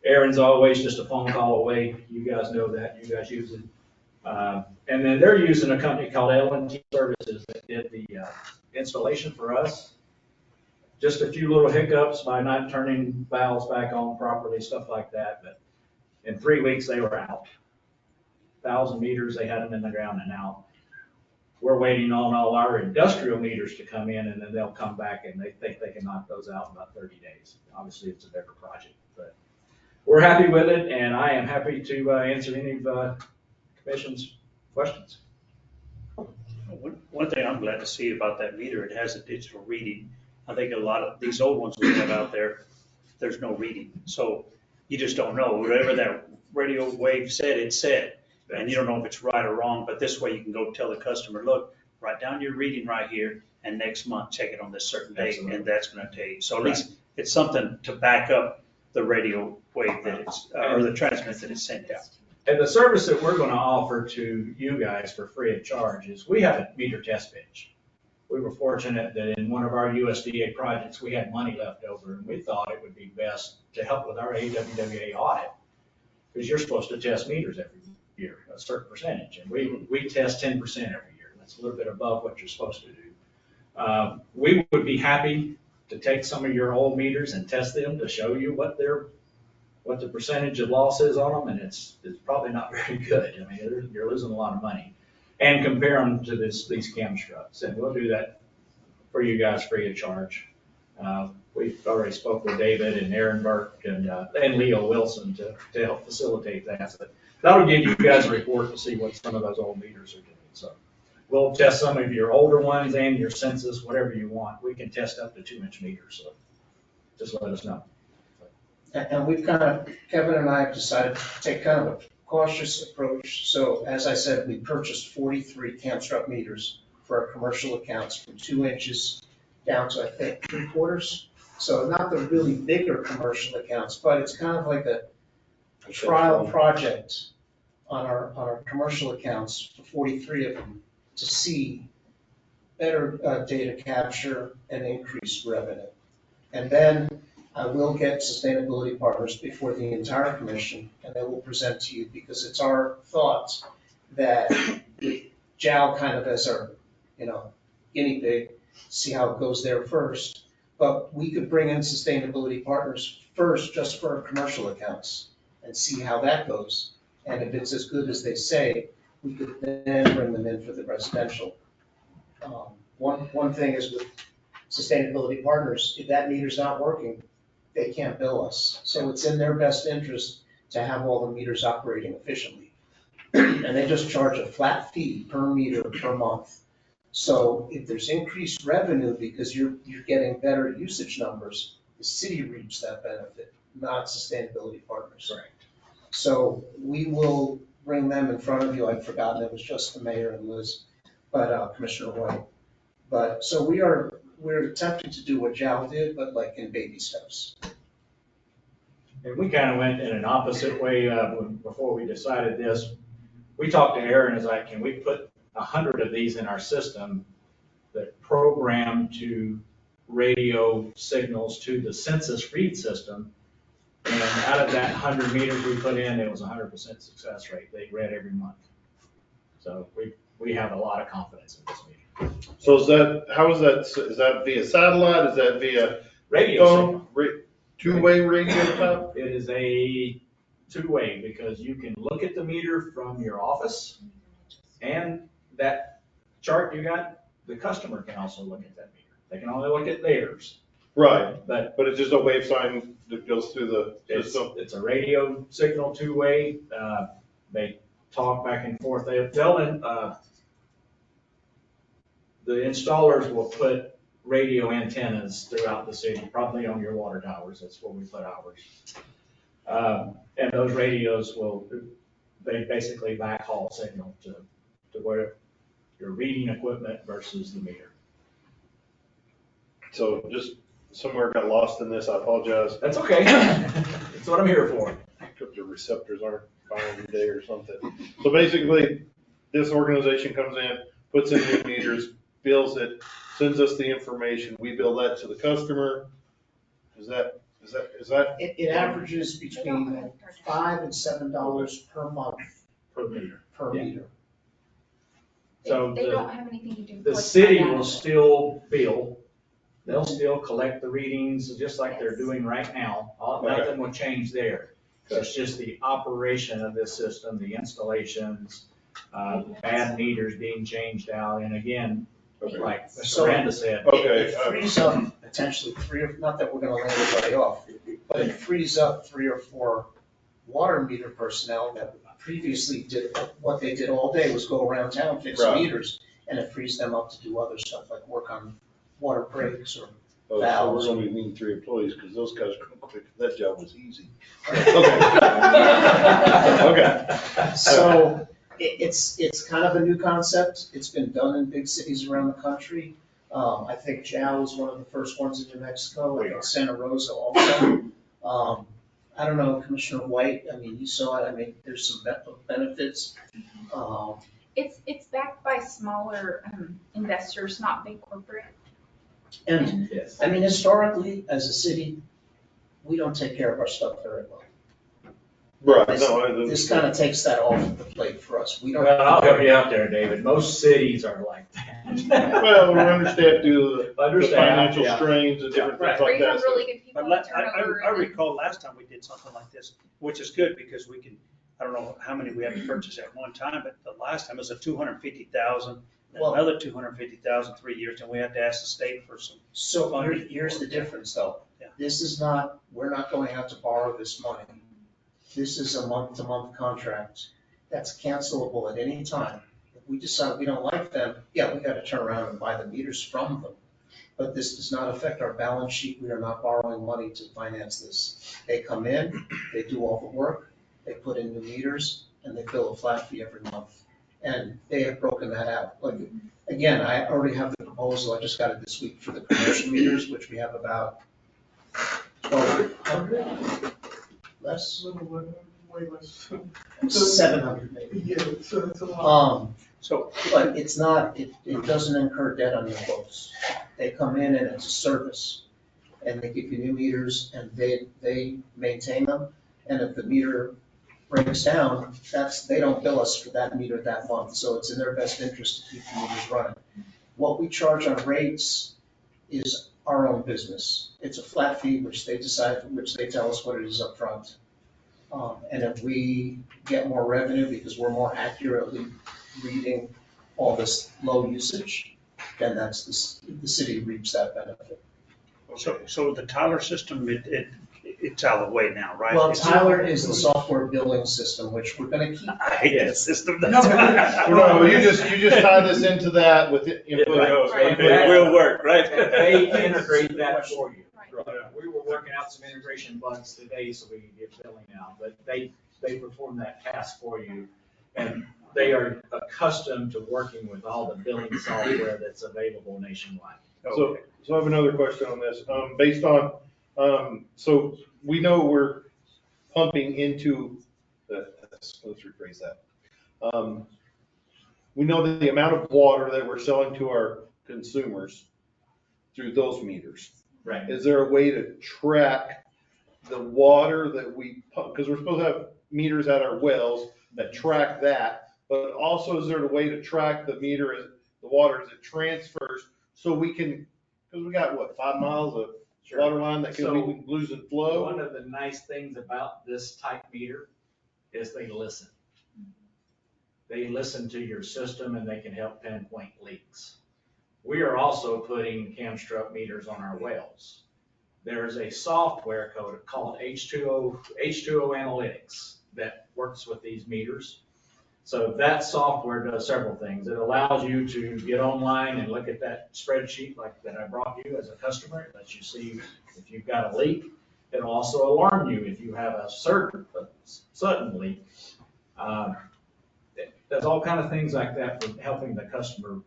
Aaron's always just a phone call away. You guys know that. You guys use it. And then they're using a company called L&T Services that did the installation for us. Just a few little hiccups by not turning valves back on properly, stuff like that. But in 3 weeks, they were out. 1,000 meters, they had them in the ground and out. We're waiting on all our industrial meters to come in, and then they'll come back, and they think they can knock those out in about 30 days. Obviously, it's a bigger project, but we're happy with it, and I am happy to answer any of the Commission's questions. One thing I'm glad to see about that meter, it has a digital reading. I think a lot of these old ones we have out there, there's no reading. So you just don't know. Whatever that radio wave said, it said. and you don't know if it's right or wrong, but this way you can go tell the customer, look, write down your reading right here, and next month check it on this certain date, Absolutely. and that's gonna tell you. So at least it's something to back up the radio wave that it's, or the transmit that it's sent out. And the service that we're gonna offer to you guys for free of charge is, we have a meter test bench. We were fortunate that in one of our USDA projects, we had money left over, and we thought it would be best to help with our AWWA audit. Because you're supposed to test meters every year, a certain percentage, and we test 10% every year. That's a little bit above what you're supposed to do. We would be happy to take some of your old meters and test them to show you what the percentage of loss is on them, and it's probably not very good. I mean, you're losing a lot of money. And compare them to these cam struts, and we'll do that for you guys free of charge. We've already spoke with David and Aaron Burke and Leo Wilson to help facilitate that. So that'll give you guys a report to see what some of those old meters are doing. So we'll test some of your older ones and your census, whatever you want. We can test up to 2-inch meters, so just let us know. And we've Kevin and I have decided to take kind of a cautious approach. So as I said, we purchased 43 Camstruck meters for our commercial accounts from 2 inches down to, I think, 3/4. So not the really bigger commercial accounts, but it's kind of like a trial project on our commercial accounts for 43 of them to see better data capture and increased revenue. And then I will get sustainability partners before the entire commission, and they will present to you, because it's our thoughts that with JAL kind of as our, guinea pig, see how it goes there first. But we could bring in sustainability partners first, just for our commercial accounts, and see how that goes. And if it's as good as they say, we could then bring them in for the residential. One thing is with sustainability partners, if that meter's not working, they can't bill us. So it's in their best interest to have all the meters operating efficiently. And they just charge a flat fee per meter per month. So if there's increased revenue because you're getting better usage numbers, the city reaps that benefit, not sustainability partners. Correct. So we will bring them in front of you. I'd forgotten it was just the mayor and Liz, but Commissioner White. But so we're attempting to do what JAL did, but like in baby steps. And we kind of went in an opposite way before we decided this. We talked to Aaron, is like, can we put 100 of these in our system that program to radio signals to the census read system? And out of that 100 meters we put in, it was 100% success rate. They read every month. So we have a lot of confidence in this meeting. So how is that via satellite? Is that via radio phone? Two-way radio type? It is a two-way, because you can look at the meter from your office, and that chart you got, the customer can also look at that meter. They can only look at theirs. Right, But but it's just a wave sign that goes through the system. it's a radio signal two-way. They talk back and forth. The installers will put radio antennas throughout the city, probably on your water towers. That's where we put ours. And those radios they basically backhaul signal to where your reading equipment versus the meter. So just somewhere got lost in this, I apologize. That's okay. That's what I'm here for. The receptors aren't firing today or something. So basically, this organization comes in, puts in new meters, bills it, sends us the information, we bill that to the customer. Is that? It averages between $5 and $7 per month Per meter. per meter. So They don't have anything to do with. the city will still bill. They'll still collect the readings just like they're doing right now. Nothing will change there. It's just the operation of this system, the installations, bad meters being changed out. And again, like Mr. Miranda said. It frees up potentially not that we're gonna lay anybody off, but it frees up 3 or 4 water meter personnel that previously did, what they did all day was go around town, fix meters, and it frees them up to do other stuff like work on water breaks or valves. So we're gonna be needing 3 employees, because those guys couldn't quit, that job was easy. Okay. Okay. So It's kind of a new concept. It's been done in big cities around the country. I think Jao was one of the first ones in New Mexico, and Santa Rosa also. I don't know, Commissioner White, I mean, you saw it, I mean, there's some benefits. It's backed by smaller investors, not big corporate. And, Yes. I mean, historically, as a city, we don't take care of our stuff very well. Right, This- no, This kind of takes that off the plate for us. We don't. Well, I'll help you out there, David. Most cities are like that. well, we're understaffed due to the Understaffed, financial yeah. strains and different things Or like you that. have so- really good people But in turnover. I recall last time we did something like this, which is good because we can, I don't know how many we had to purchase at one time, but the last time it was a 250,000, Well- another 250,000, 3 years, and we had to ask the state for some. So funding. here's the difference though. Yeah. This is not, we're not going out to borrow this money. This is a month-to-month contract that's cancelable at any time. If we decide we don't like them, yeah, we gotta turn around and buy the meters from them. But this does not affect our balance sheet. We are not borrowing money to finance this. They come in, they do all the work, they put in new meters, and they bill a flat fee every month. And they have broken that out. Like, again, I already have the proposal, I just got it this week for the commercial meters, which we have about 1,200, less, Way less. 700 maybe. Yeah, so that's a lot. So, But it's not, it doesn't incur debt on your books. They come in and it's a service, and they give you new meters, and they maintain them. And if the meter breaks down, they don't bill us for that meter that month, so it's in their best interest to keep the meters running. What we charge on rates is our own business. It's a flat fee, which they decide, which they tell us what it is up front. And if we get more revenue because we're more accurately reading all this low usage, then that's the city reaps that benefit. so the Tyler system, it's out of the way now, right? Well, It's- Tyler is the software billing system, which we're gonna keep. I hate that system. No, you just tie this into that with it. It will work, right? They integrate that for you. Right. We were working out some integration bugs today so we can get billing now, but they perform that task for you. And they are accustomed to working with all the billing software that's available nationwide. So I have another question on this, based on, so we know we're pumping into let's rephrase that. We know that the amount of water that we're selling to our consumers through those meters. Right. Is there a way to track the water that we pump? Because we're supposed to have meters at our wells that track that, but also is there a way to track the water as it transfers so we can, because we got what, 5 miles of water line that can be losing flow? One of the nice things about this type meter is they listen. They listen to your system and they can help pinpoint leaks. We are also putting Camstrup meters on our wells. There is a software code called H2O Analytics that works with these meters. So that software does several things. It allows you to get online and look at that spreadsheet like that I brought you as a customer. It lets you see if you've got a leak. It'll also alarm you if you have a sudden leak. There's all kind of things like that for helping the customer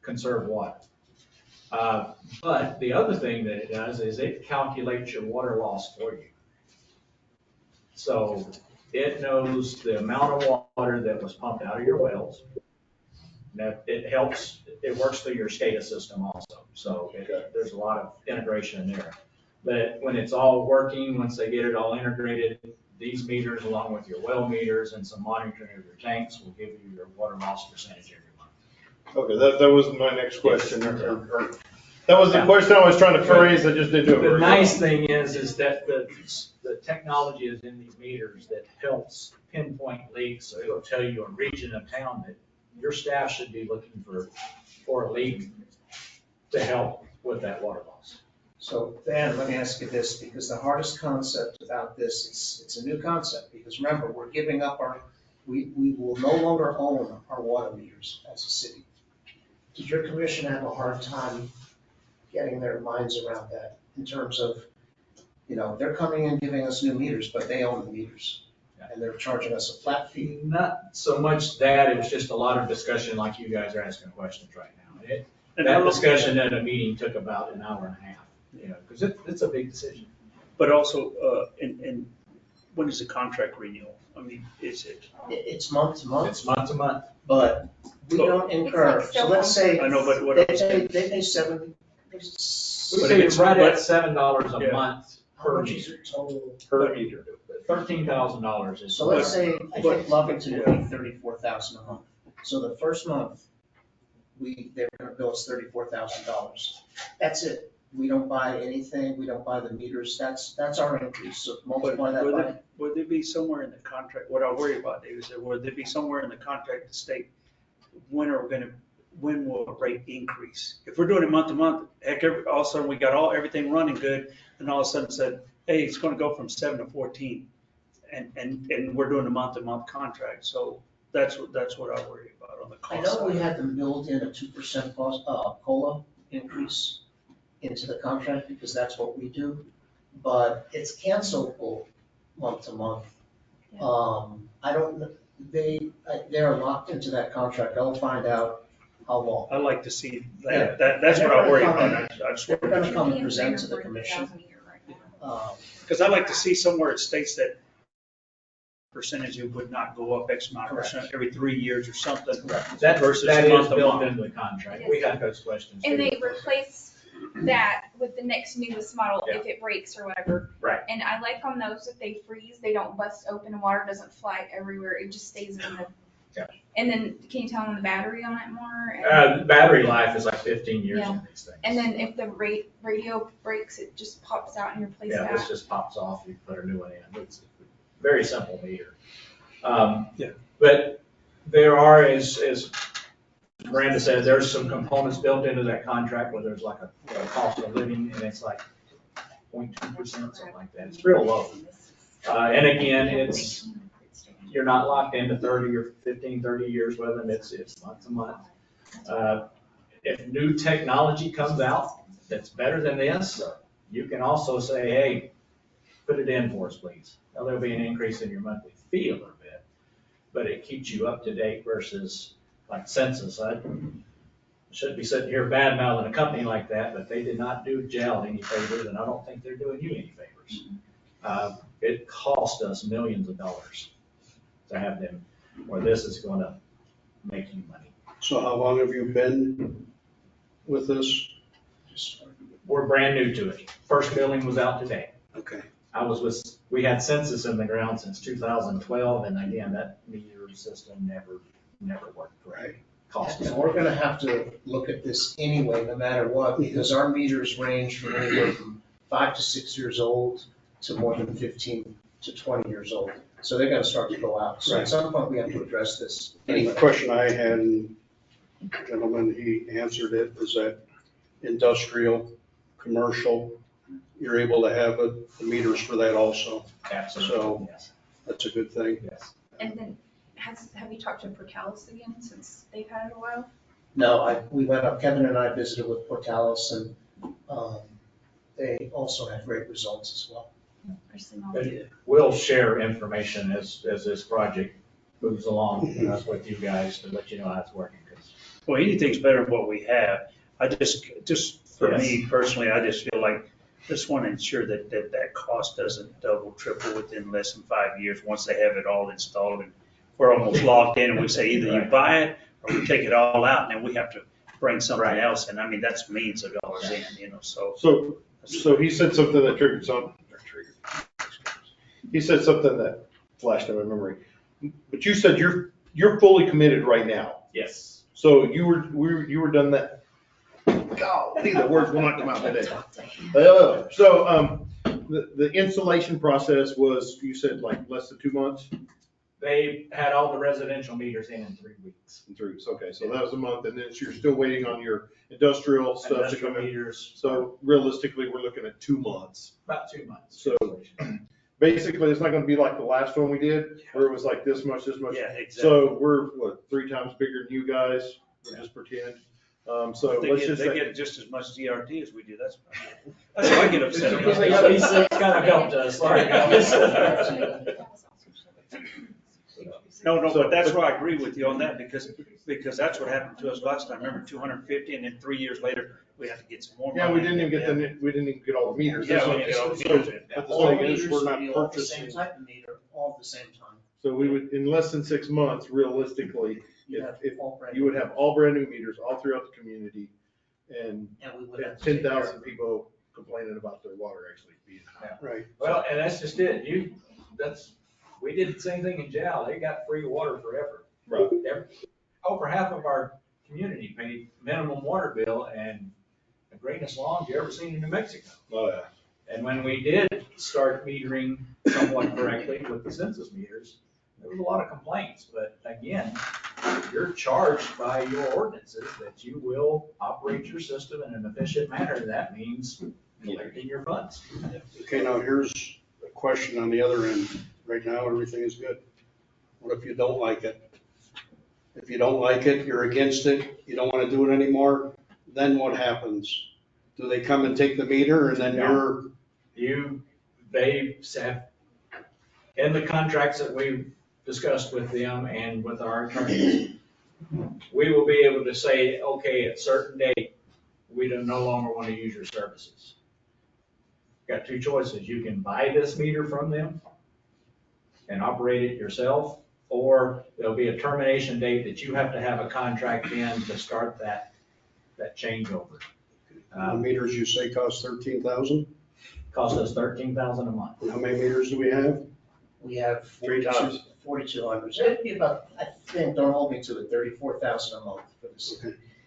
conserve water. But the other thing that it does is it calculates your water loss for you. So it knows the amount of water that was pumped out of your wells. Now, it works through your SCADA system also. So there's a lot of integration in there. But when it's all working, once they get it all integrated, these meters along with your well meters and some monitoring of your tanks will give you your water loss percentage every month. Okay, that was my next question. Or that was the question I was trying to phrase, I just didn't do it. The nice thing is that the technology is in these meters that helps pinpoint leaks. So it'll tell you a region of town that your staff should be looking for a leak to help with that water loss. So Dan, let me ask you this, because the hardest concept about this, it's a new concept, because remember, we're giving up we will no longer own our water meters as a city. Did your commission have a hard time getting their minds around that in terms of, they're coming in giving us new meters, but they own the meters? and they're charging us a flat fee. Not so much that, it was just a lot of discussion like you guys are asking questions right now. And how That long- discussion at a meeting took about an hour and a half, you know, because it's a big decision. But also, and when is the contract renewal? I mean, is it? It's month to month, It's month to month. but we don't incur, It's like so let's say I know, but what they I'm saying, pay seven. We say it's right at $7 a Yeah. month How per much is meter. your total? Per meter. $13,000 is. So let's say, I But- think Lovington would be 34,000 a month. So the first month, they're gonna bill us $34,000. That's it. We don't buy anything, we don't buy the meters, that's our increase, so But multiply that by. would there be somewhere in the contract, what I worry about, Dave, is that would there be somewhere in the contract to state, when will a rate increase? If we're doing it month to month, heck, all of a sudden we got everything running good, and all of a sudden said, hey, it's gonna go from 7 to 14. And we're doing a month to month contract, so that's what I worry about on the I cost know we side. had them build in a 2% cost, COLA increase into the contract, because that's what we do, but it's cancelable month to month. I don't, they're locked into that contract, I'll find out how long. I like to see Yeah. that's what I worry They're about. gonna I just They're want gonna to, come and present to the commission. because I like to see somewhere it states that percentage it would not go up X amount of percent every 3 years or something. That versus is month to built month. into the contract. We had those questions. And too. they replace that with the next newest model Yeah. if it breaks or whatever. Right. And I like on those, if they freeze, they don't bust open, water doesn't fly everywhere, it just stays in the. Yeah. And then, can you tell them the battery on it more? The battery life is like 15 years Yeah. on these things. And then if the radio breaks, it just pops out and you replace Yeah, this that. just pops off, you put a new one in. It's a very simple meter. Yeah. But there are, as Miranda said, there's some components built into that contract where there's like a cost of living, and it's like 0.2%, something like that. It's real low. And again, you're not locked into 30 or 15, 30 years with them. It's month to month. If new technology comes out that's better than this, you can also say, hey, put it in for us, please. Now, there'll be an increase in your monthly fee a little bit, but it keeps you up to date versus like census. I shouldn't be sitting here bad mouthing a company like that, but they did not do gel any favors, and I don't think they're doing you any favors. It cost us millions of dollars to have them, where this is going to make you money. So how long have you been with this? We're brand new to it. First billing was out today. Okay. We had census in the ground since 2012, and again, that meter system never worked right. Cost us. And we're gonna have to look at this anyway, no matter what, because our meters range from anywhere from 5 to 6 years old to more than 15 to 20 years old. So they're gonna start to go out. So at some point, we have to address this. And the question I had, and gentleman, he answered it, is that industrial, commercial, you're able to have the meters for that also. Absolutely, So yes. that's a good thing. Yes. And then, have you talked to Portalis again since they've had it a while? No, we went up, Kevin and I visited with Portalis, and they also had great results as well. But we'll share information as this project moves along with you guys to let you know how it's working. Well, anything's better than what we have. I just for Yes. me personally, I just feel like just want to ensure that cost doesn't double, triple within less than 5 years, once they have it all installed and we're almost locked in and we say either you buy it or we take it all out and then we have to bring something else in. I mean, that's millions of dollars in, so. So he said something that triggered something. He said something that flashed in my memory. But you said you're fully committed right now. Yes. So you were done that. Golly, the words will not come out today. So the installation process was, you said like less than 2 months? They had all the residential meters in 3 weeks. In 3 weeks, okay, so that was a month, and then you're still waiting on your industrial stuff to Industrial come in. meters. So realistically, we're looking at 2 months. About 2 months. So basically, it's not gonna be like the last one we did, where it was like this much. Yeah, exactly. So we're, 3 times bigger than you guys, we'll just pretend. So They let's get, just they say, get just as much DRT as we do, that's what I get upset about. He's kind of helped us. Sorry, guys. No, So- but that's why I agree with you on that, because that's what happened to us last time. Remember, 250, and then 3 years later, we had to get some more money. Yeah, we didn't even get all the meters. Yeah, This we one- didn't get all the so- meters in. But the All thing is, meters we're will not be all the same purchasing. type of meter, all at the same time. So we would, in less than 6 months, realistically, You have if all brand you would new have all brand new meters all throughout the community, and And we would have to take care 10,000 of it. people complaining about their water actually being high. Right. Well, and that's just it. We did the same thing in Jal. They got free water forever. Right. Over half of our community paid minimum water bill, and the greatest lawn you ever seen in New Mexico. Oh, yeah. And when we did start metering somewhat correctly with the census meters, there was a lot of complaints, but again, you're charged by your ordinances that you will operate your system in an efficient manner. That means collecting your funds. Okay, now here's a question on the other end. Right now, everything is good. What if you don't like it? If you don't like it, you're against it, you don't want to do it anymore, then what happens? Do they come and take the meter and then They have, in the contracts that we've discussed with them and with our attorneys, we will be able to say, okay, at a certain date, we no longer want to use your services. Got two choices. You can buy this meter from them and operate it yourself, or there'll be a termination date that you have to have a contract in to start that changeover. The meters you say cost 13,000? Cost us 13,000 a month. How many meters do we have? We have 3 times. 4,200. So it'd be about, I think, don't hold me to it, 34,000 a month for this.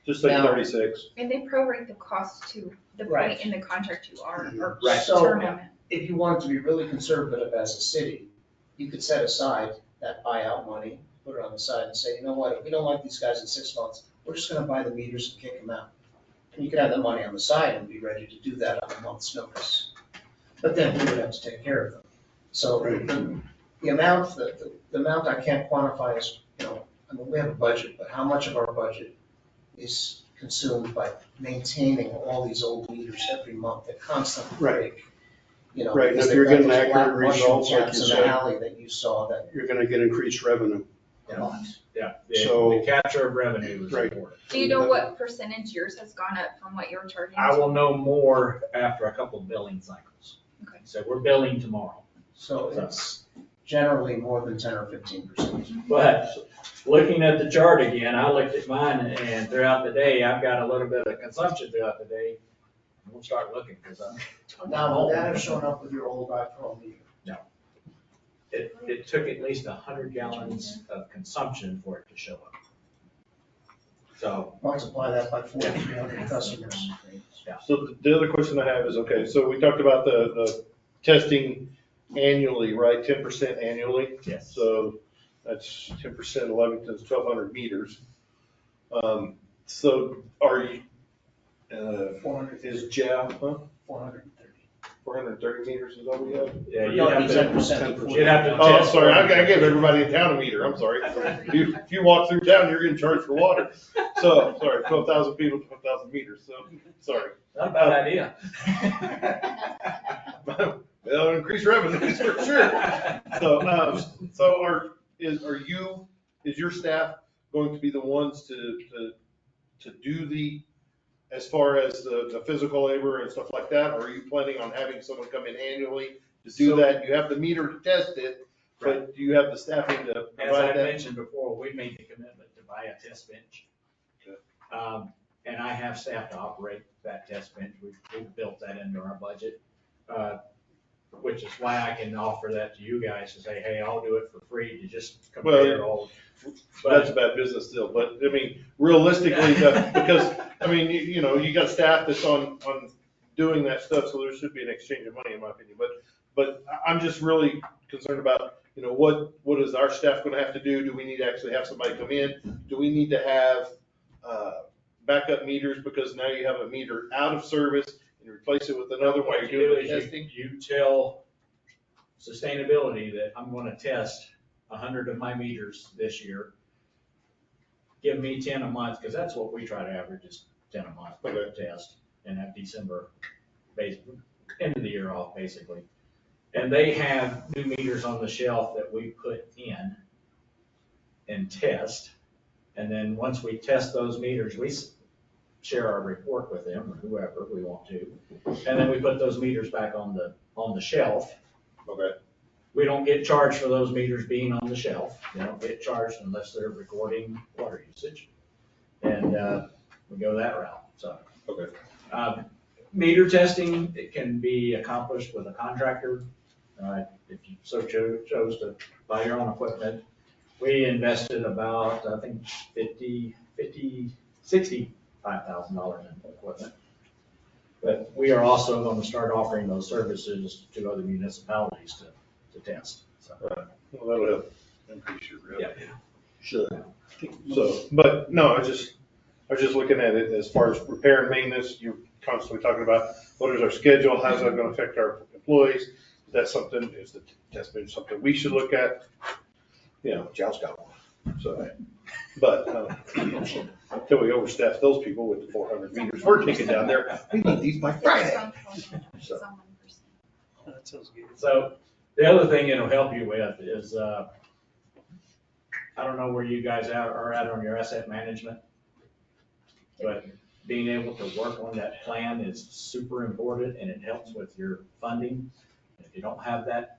Just like Now- 36. And they prorate the cost to the Right. point in the contract you are, or Right. term So- limit. If you wanted to be really conservative as a city, you could set aside that buyout money, put it on the side and say, you know what, if we don't like these guys in 6 months, we're just gonna buy the meters and kick them out. And you could have the money on the side and be ready to do that on a month's notice. But then we would have to take care of them. So the amount, the amount I can't quantify is, I mean, we have a budget, but how much of our budget is consumed by maintaining all these old meters every month that constantly break? Right, and because if they've you're got getting those accurate black mushroom results, like caps you in the said, alley that you saw that. you're gonna get increased revenue. Yeah, So- the capture of revenue is Right. important. Do you know what percentage yours has gone up from what you're charging? I will know more after a couple of billing cycles. Okay. So we're billing tomorrow. So it's generally more than 10 or 15%. But looking at the chart again, I looked at mine and throughout the day, I've got a little bit of consumption throughout the day. We'll start looking because Now, would that have shown up with your old iPhone meter? it took at least 100 gallons of consumption for it to show up. So, Multiply that by 4,300 customers. So the other question I have is, okay, so we talked about the testing annually, right? 10% annually? yes. So that's 10% of Lovington's 1,200 meters. So are you, 400, is JAL, 430. 430 meters is all we have? Yeah, No, you'd have to, 10%. you'd have to Oh, test. sorry, I gave everybody in town a meter, I'm sorry. If you walk through town, you're getting charged for water. So, sorry, 12,000 people, 12,000 meters, so, sorry. Not a bad idea. That'll increase revenues for sure. So, is your staff going to be the ones to do as far as the physical labor and stuff like that? Or are you planning on having someone come in annually to do So- that? You have the meter to test it, but do you have the staffing to As I provide that? mentioned before, we made the commitment to buy a test bench. Okay. And I have staff to operate that test bench. We've built that into our budget. Which is why I can offer that to you guys to say, hey, I'll do it for free to just compare all. That's a bad business deal, but I mean, realistically, because, I mean, you got staff that's on doing that stuff, so there should be an exchange of money, in my opinion. But I'm just really concerned about, what is our staff gonna have to do? Do we need to actually have somebody come in? Do we need to have backup meters, because now you have a meter out of service and replace it with another while What you're you do doing the is testing? you tell sustainability that I'm gonna test 100 of my meters this year. Give me 10 a month, because that's what we try to average is 10 a month for test, and have December, end of the year off, basically. And they have new meters on the shelf that we put in and test. And then once we test those meters, we share our report with them or whoever we want to. And then we put those meters back on the shelf. Okay. We don't get charged for those meters being on the shelf. They don't get charged unless they're recording water usage. And we go that route, so. Okay. Meter testing, it can be accomplished with a contractor. If you so chose to buy your own equipment. We invested about, I think, $65,000 in equipment. But we are also going to start offering those services to other municipalities to test. So. Right. Well, that'll help increase your revenue. Yeah. Sure. So, but no, I was just looking at it as far as repair and maintenance. You're constantly talking about what is our schedule? How's that going to affect our employees? That's something, is the test bench something we should look at? You know, Joe's got one. So, but until we overstaff those people with the 400 meters we're taking down there, we need these by Friday. So. That sounds good. So the other thing it'll help you with is, I don't know where you guys are at on your asset management, but being able to work on that plan is super important and it helps with your funding. If you don't have that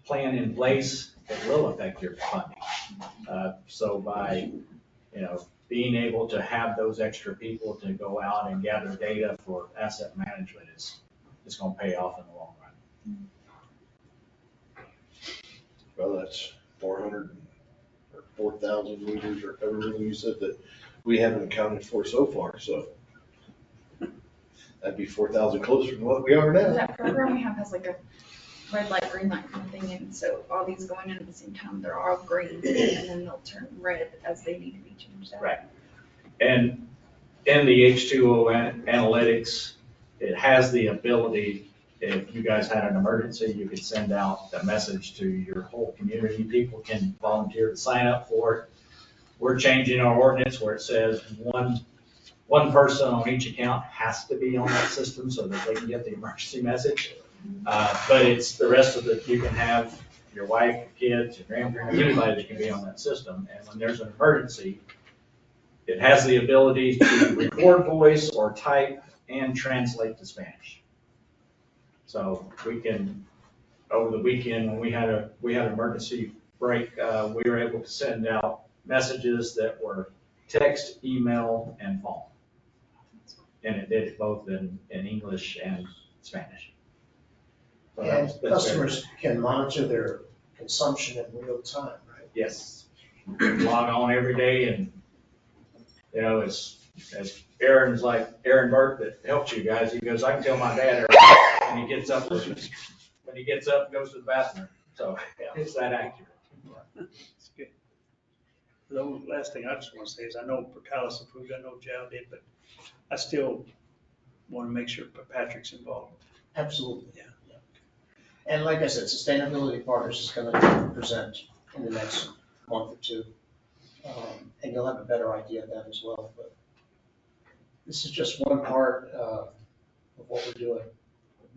plan in place, it will affect your funding. So by, being able to have those extra people to go out and gather data for asset management is going to pay off in the long run. Well, that's 400 or 4,000 meters or everything you said that we haven't accounted for so far, so that'd be 4,000 closer than what we are now. That program we have has like a red light, green light kind of thing, and so all these going in at the same time, they're all green, and then they'll turn red as they need to be changed out. Right. And in the H2O analytics, it has the ability, if you guys had an emergency, you could send out a message to your whole community. People can volunteer to sign up for it. We're changing our ordinance where it says one person on each account has to be on that system so that they can get the emergency message. But it's the rest of it, you can have your wife, your kids, your grandparents, anybody that can be on that system. And when there's an emergency, it has the ability to record voice or type and translate to Spanish. So we can, over the weekend when we had an emergency break, we were able to send out messages that were text, email, and phone. And it did it both in English and Spanish. So And that's customers can monitor their consumption in real time, right? Yes. Log on every day and, as Aaron Burke that helped you guys, he goes, I can tell my dad when he gets up and goes to the bathroom. So it's that accurate. That's good. The last thing I just want to say is I know Portales approved, I know Joe did, but I still want to make sure Patrick's involved. Absolutely. Yeah. And like I said, Sustainability Partners is going to present in the next month or two. And you'll have a better idea of that as well. But this is just one part of what we're doing.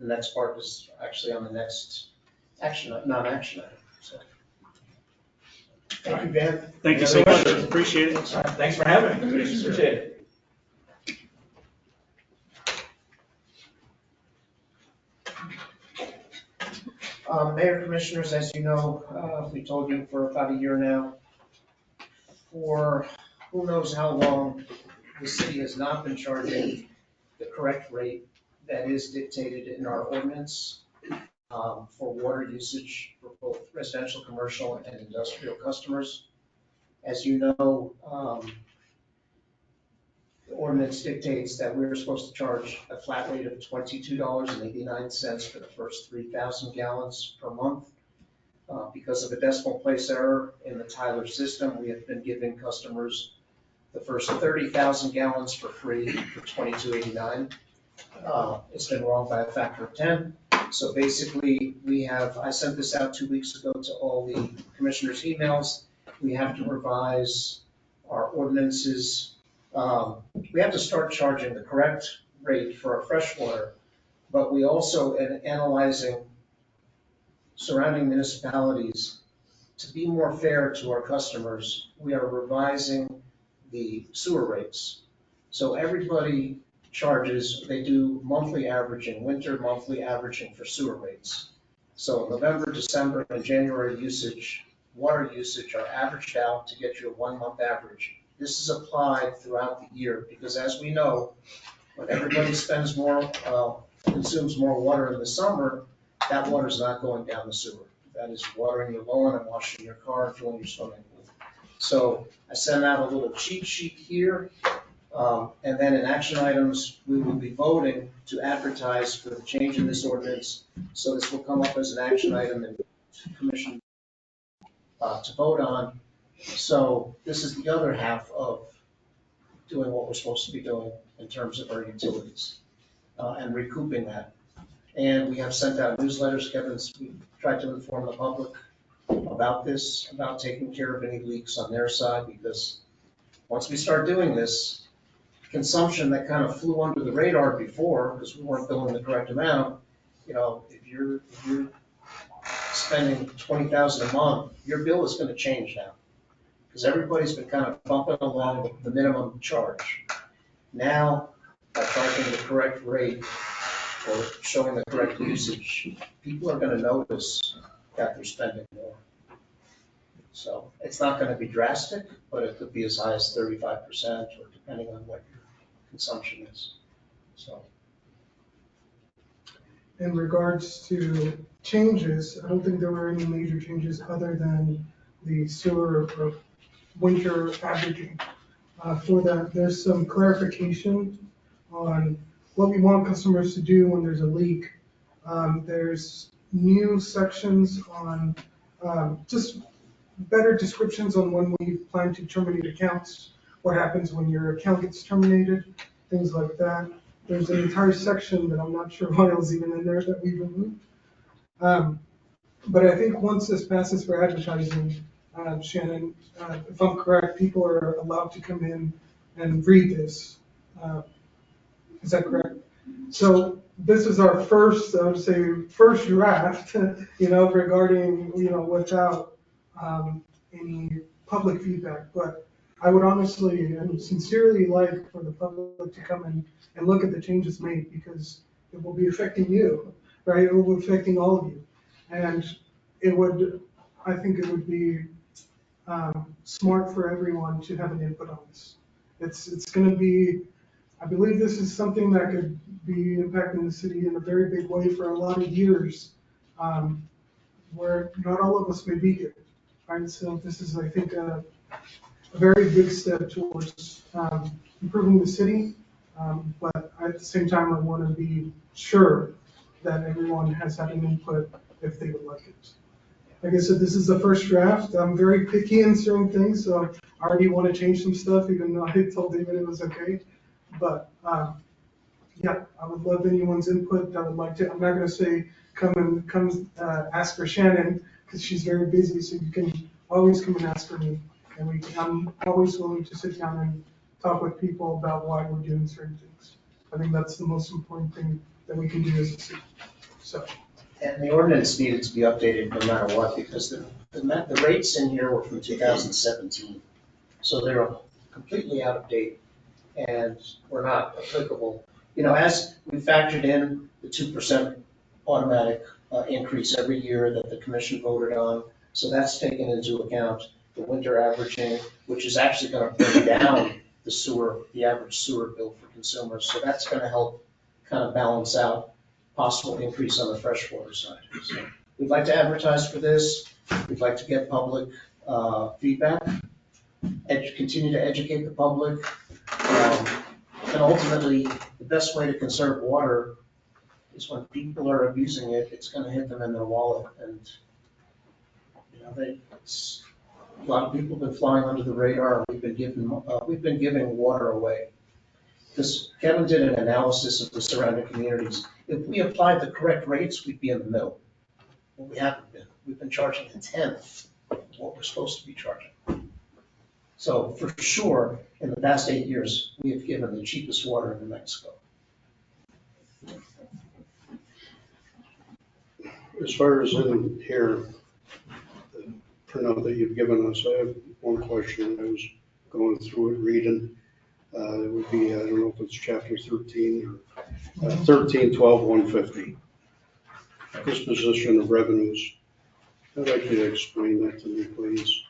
The next part is actually on the next non-action item. So. Thank you, Van. Thank you so much. Appreciate it. All right, thanks for having me. Appreciate it. Mayor, Commissioners, as you know, we told you for about a year now, for who knows how long, the city has not been charging the correct rate that is dictated in our ordinance for water usage for both residential, commercial, and industrial customers. As you know, the ordinance dictates that we're supposed to charge a flat rate of $22.89 for the first 3,000 gallons per month. Because of a decimal place error in the Tyler system, we have been giving customers the first 30,000 gallons for free for $22.89. It's been wrong by a factor of 10. So basically, I sent this out 2 weeks ago to all the commissioners' emails. We have to revise our ordinances. We have to start charging the correct rate for our fresh water, but we also, in analyzing surrounding municipalities, to be more fair to our customers, we are revising the sewer rates. So everybody charges, they do monthly averaging, winter monthly averaging for sewer rates. So November, December, and January usage, water usage are averaged out to get you a 1 month average. This is applied throughout the year because as we know, when everybody spends more, consumes more water in the summer, that water is not going down the sewer. That is watering your lawn and washing your car and filling your swimming pool. So I sent out a little cheat sheet here. And then in action items, we will be voting to advertise for the change in this ordinance. So this will come up as an action item in commission to vote on. So this is the other half of doing what we're supposed to be doing in terms of our utilities and recouping that. And we have sent out newsletters, Kevin's, we tried to inform the public about this, about taking care of any leaks on their side, because once we start doing this, consumption that kind of flew under the radar before, because we weren't billing the correct amount, you know, if you're spending $20,000 a month, your bill is gonna change now. Because everybody's been kind of bumping along with the minimum charge. Now, by charging the correct rate or showing the correct usage, people are gonna notice that they're spending more. So it's not gonna be drastic, but it could be as high as 35% or depending on what your consumption is, so. In regards to changes, I don't think there were any major changes other than the sewer or winter averaging. For that, there's some clarification on what we want customers to do when there's a leak. There's new sections on just better descriptions on when we plan to terminate accounts, what happens when your account gets terminated, things like that. There's an entire section that I'm not sure why it was even in there that we removed. But I think once this passes for advertising, Shannon, if I'm correct, people are allowed to come in and read this. Is that correct? So this is our first, I would say, first draft, regarding, without any public feedback. But I would honestly and sincerely like for the public to come in and look at the changes made, because it will be affecting you, right? It will be affecting all of you. And I think it would be smart for everyone to have an input on this. It's going to be, I believe this is something that could be impacting the city in a very big way for a lot of years, where not all of us may be here, right? So this is, I think, a very big step towards improving the city, but at the same time, I want to be sure that everyone has had an input if they would like it. Like I said, this is the first draft. I'm very picky in certain things, so I already want to change some stuff, even though I told David it was okay. But yeah, I would love anyone's input. I would like to. I'm not going to say come ask for Shannon, because she's very busy. So you can always come and ask for me, and I'm always willing to sit down and talk with people about why we're doing certain things. I think that's the most important thing that we can do as a city. So. And the ordinance needed to be updated no matter what, because the rates in here were from 2017. So they're completely out of date and were not applicable. As we factored in the 2% automatic increase every year that the commission voted on, so that's taken into account the winter averaging, which is actually going to bring down the average sewer bill for consumers. So that's going to help kind of balance out possible increase on the freshwater side. So we'd like to advertise for this. We'd like to get public feedback, continue to educate the public. And ultimately, the best way to conserve water is when people are abusing it, it's going to hit them in their wallet. And a lot of people have been flying under the radar. We've been giving water away. Because Kevin did an analysis of the surrounding communities. If we applied the correct rates, we'd be in the middle. But we haven't been. We've been charging a tenth of what we're supposed to be charging. So for sure, in the past 8 years, we have given the cheapest water in New Mexico. As far as in here, the printout that you've given us, I have one question. I was going through it, reading. It would be, I don't know if it's chapter 13 or 13-12-150. Disposition of revenues. I'd like you to explain that to me, please.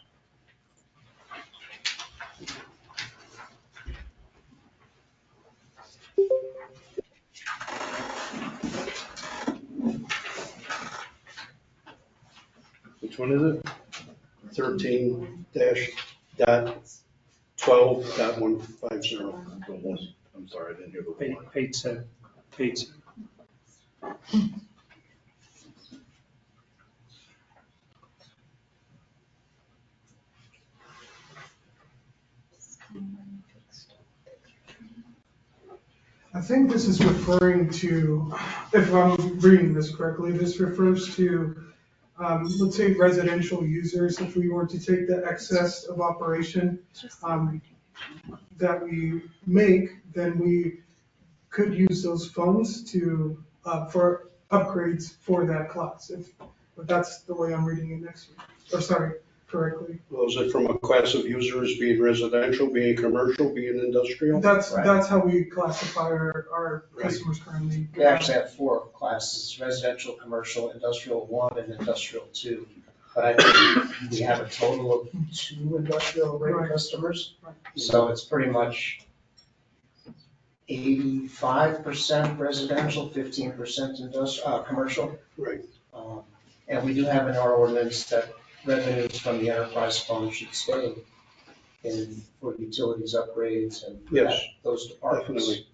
Which one is it? 13-12.150. I'm sorry, I didn't hear the Page, one. page 7, page 7. I think this is referring to, if I'm reading this correctly, this refers to, let's say residential users, if we were to take the excess of operation, that we make, then we could use those funds to, for upgrades for that class, if that's the way I'm reading it next week, or sorry, correctly. Well, is it from a class of users being residential, being commercial, being industrial? That's how we classify our customers currently. We actually have 4 classes: residential, commercial, industrial 1, and industrial 2. But I think we have a total of 2 industrial rate customers. So it's pretty much 85% residential, 15% commercial. Right. And we do have in our ordinance that revenues from the enterprise fund should stay in for utilities upgrades and those departments. Definitely.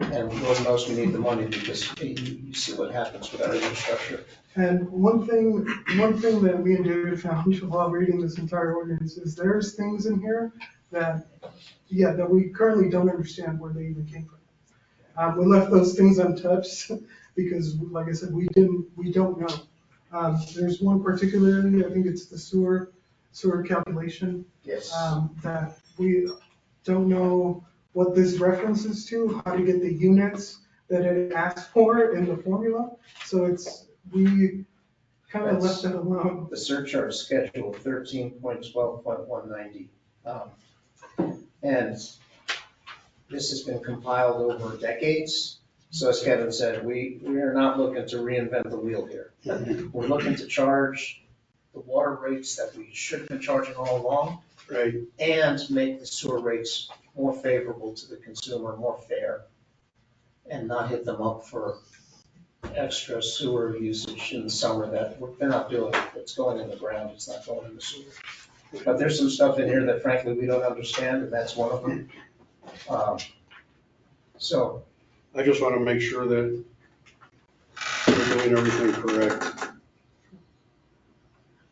And Lord knows we need the money because you see what happens with our infrastructure. And one thing that me and David found while reading this entire ordinance is there's things in here that we currently don't understand where they even came from. We left those things untouched because, like I said, we don't know. There's one particularly, I think it's the sewer calculation. Yes. That we don't know what this references to, how to get the units that it asks for in the formula. So we kind of left it alone. The surcharge schedule 13.12.190. And this has been compiled over decades. So as Kevin said, we are not looking to reinvent the wheel here. We're looking to charge the water rates that we should have been charging all along. Right. And make the sewer rates more favorable to the consumer, more fair, and not hit them up for extra sewer usage in the summer that they're not doing. It's going in the ground, it's not going in the sewer. But there's some stuff in here that frankly we don't understand, and that's one of them. So. I just want to make sure that we're doing everything correct.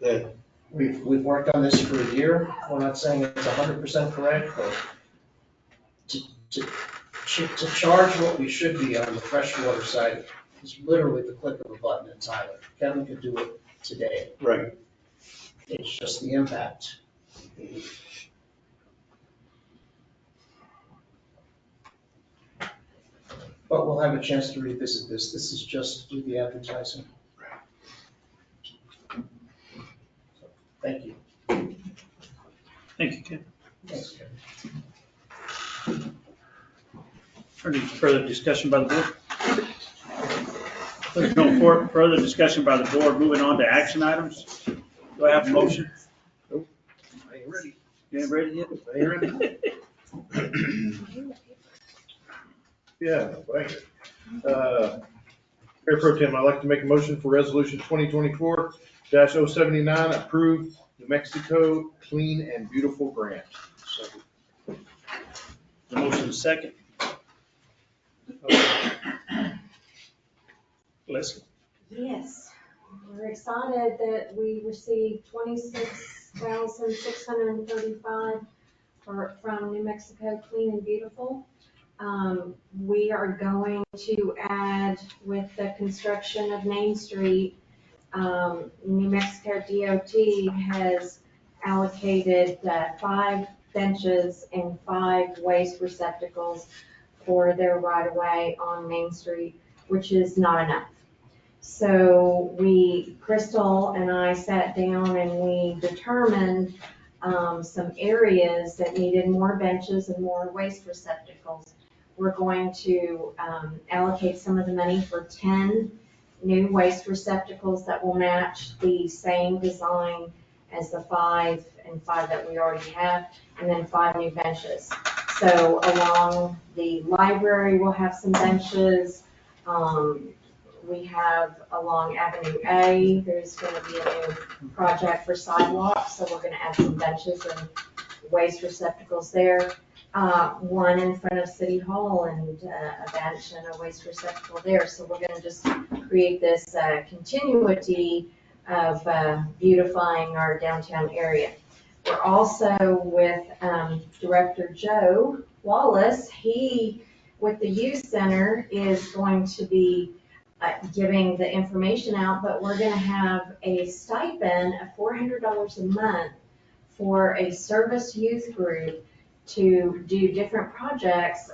That We've worked on this for a year. We're not saying it's 100% correct, but to charge what we should be on the freshwater side is literally the click of a button in Tyler. Kevin could do it today. Right. It's just the impact. But we'll have a chance to revisit this. This is just to do the advertising. Thank you. Thank you, Ken. Thanks, Kevin. Any further discussion by the board? There's no further discussion by the board. Moving on to action items. Do I have a motion? Nope. I ain't ready. You ain't ready yet? I ain't ready. Yeah, right. Mayor Pro Tem, I'd like to make a motion for resolution 2024-079, approve New Mexico Clean and Beautiful Grant. The motion is second. Leslie? Yes, we're excited that we received $26,635 from New Mexico Clean and Beautiful. We are going to add, with the construction of Main Street, New Mexico DOT has allocated 5 benches and 5 waste receptacles for their right-of-way on Main Street, which is not enough. So Crystal and I sat down and we determined some areas that needed more benches and more waste receptacles. We're going to allocate some of the money for 10 new waste receptacles that will match the same design as the 5 and 5 that we already have, and then 5 new benches. So along the library, we'll have some benches. We have along Avenue A, there's gonna be a new project for sidewalks, so we're gonna add some benches and waste receptacles there. One in front of City Hall and a bench and a waste receptacle there. So we're gonna just create this continuity of beautifying our downtown area. We're also with Director Joe Wallace. He, with the youth center, is going to be giving the information out, but we're gonna have a stipend of $400 a month for a service youth group to do different projects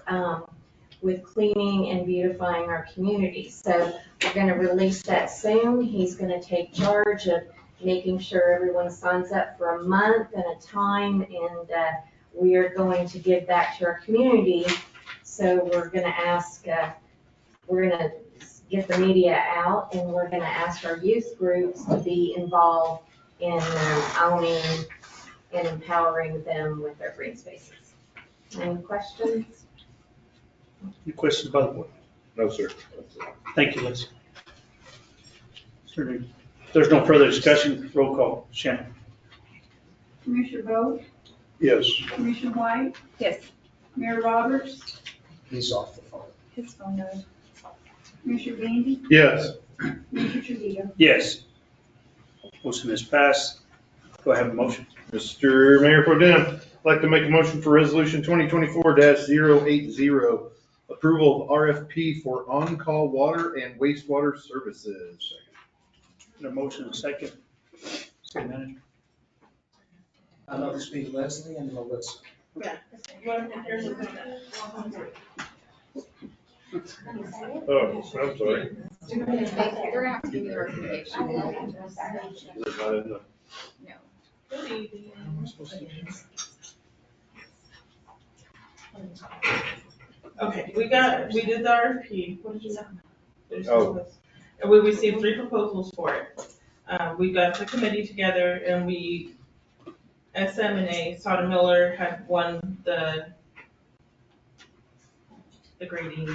with cleaning and beautifying our community. So we're gonna release that soon. He's gonna take charge of making sure everyone signs up for a month and a time, and we are going to give back to our community. So we're gonna ask, we're gonna get the media out, and we're gonna ask our youth groups to be involved in owning and empowering them with their green spaces. Any questions? Any questions about the board? No, sir. Thank you, Liz. Certainly. If there's no further discussion, roll call. Shannon? Commissioner Bowe, Yes. Commissioner White, Yes. Mayor Roberts, He's off the phone. His phone knows. Commissioner Gandy, Yes. Commissioner Trujillo. Yes. Motion is passed. Go ahead, motion. Mr. Mayor Pro Tem, I'd like to make a motion for resolution 2024-080, approval of RFP for on-call water and wastewater services. The motion is second. City manager? That was be Leslie and Melissa. Yeah. Here's the thing. Oh, I'm sorry. They're gonna have to give me the recommendation. Is it not in the- No. Okay, we did the RFP. What did you say? Oh. And we received 3 proposals for it. We got the committee together and SM&A, Sauter Miller had won the grading,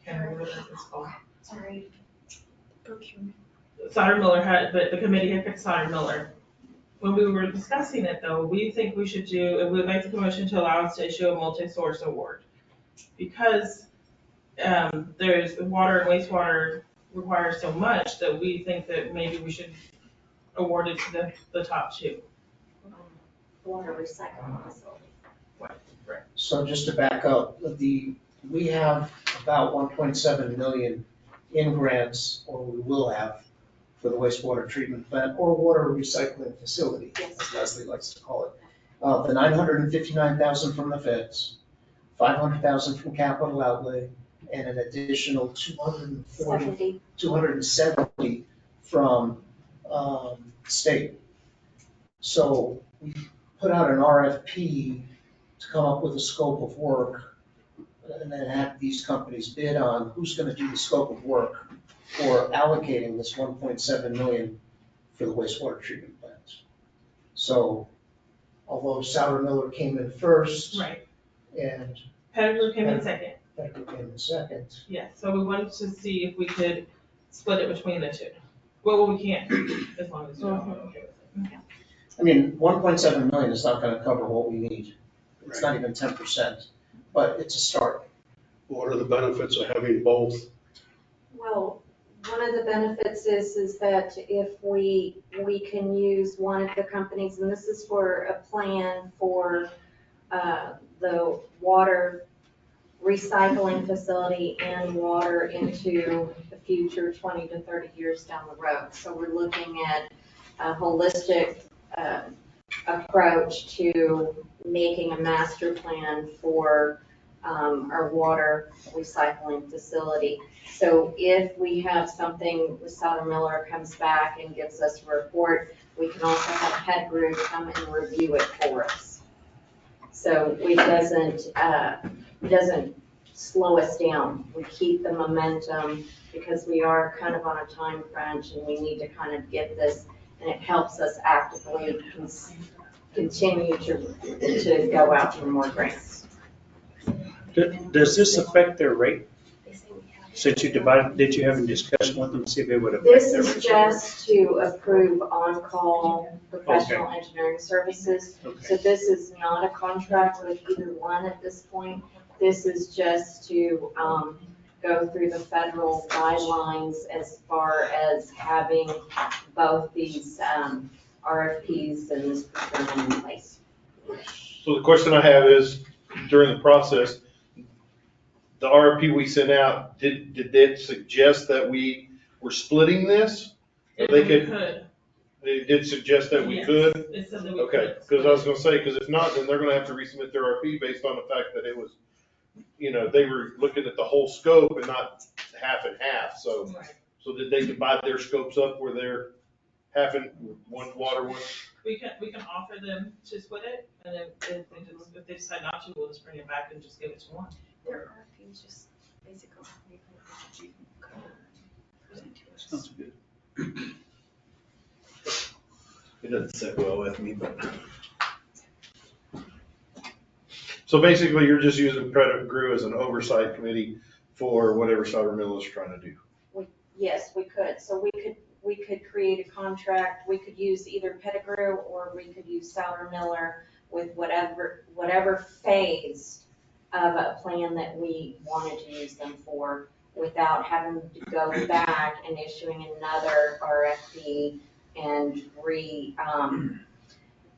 can't remember what it's called. Sorry. Procurement. Sauter Miller had, but the committee had picked Sauter Miller. When we were discussing it though, we think we should do, and we'd like the commission to allow us to issue a multi-source award. Because there's water and wastewater requires so much that we think that maybe we should award it to the top 2. Water recycling facility. So just to back up, we have about 1.7 million in grants, or we will have, for the wastewater treatment plant or water recycling facility, as Leslie likes to call it. The 959,000 from the feds, 500,000 from capital outlay, and an additional 270 from state. So we put out an RFP to come up with a scope of work, and then have these companies bid on who's gonna do the scope of work for allocating this 1.7 million for the wastewater treatment plants. So although Sauter Miller came in first. Right. And Pettigrew came in second. Pettigrew came in second. Yeah, so we wanted to see if we could split it between the 2. Well, we can, as long as you're okay with it. I mean, 1.7 million is not gonna cover what we need. It's not even 10%, but it's a start. What are the benefits of having both? Well, one of the benefits is that if we can use one of the companies, and this is for a plan for the water recycling facility and water into the future 20 to 30 years down the road. So we're looking at a holistic approach to making a master plan for our water recycling facility. So if we have something, Sauter Miller comes back and gives us a report, we can also have head group come and review it for us. So it doesn't slow us down. We keep the momentum because we are kind of on a time crunch and we need to kind of get this, and it helps us actively continue to go out for more grants. Does this affect their rate? Since you divided, did you have a discussion with them to see if it would affect This their is rate? just to approve on-call professional engineering services. Okay. So this is not a contract with either one at this point. This is just to go through the federal guidelines as far as having both these RFPs and this procurement in place. So the question I have is, during the process, the RFP we sent out, did it suggest that we were splitting this? Or they could, they did suggest that we Yes, could? it said that we Okay, could. because I was gonna say, because if not, then they're gonna have to resubmit their RFP based on the fact that it was, they were looking at the whole scope and not half and half, so. Right. So did they divide their scopes up where they're half in one water, one? We can offer them to split it, and if they decide not to, we'll just bring it back and just give it to one. There are things just basically. Sounds good. It doesn't sit well with me, but. So basically, you're just using Credit Grew as an oversight committee for whatever Sauter Mill is trying to do. Yes, we could. So we could create a contract. We could use either Pettigrew or we could use Sauter Miller with whatever phase of a plan that we wanted to use them for without having to go back and issuing another RFP and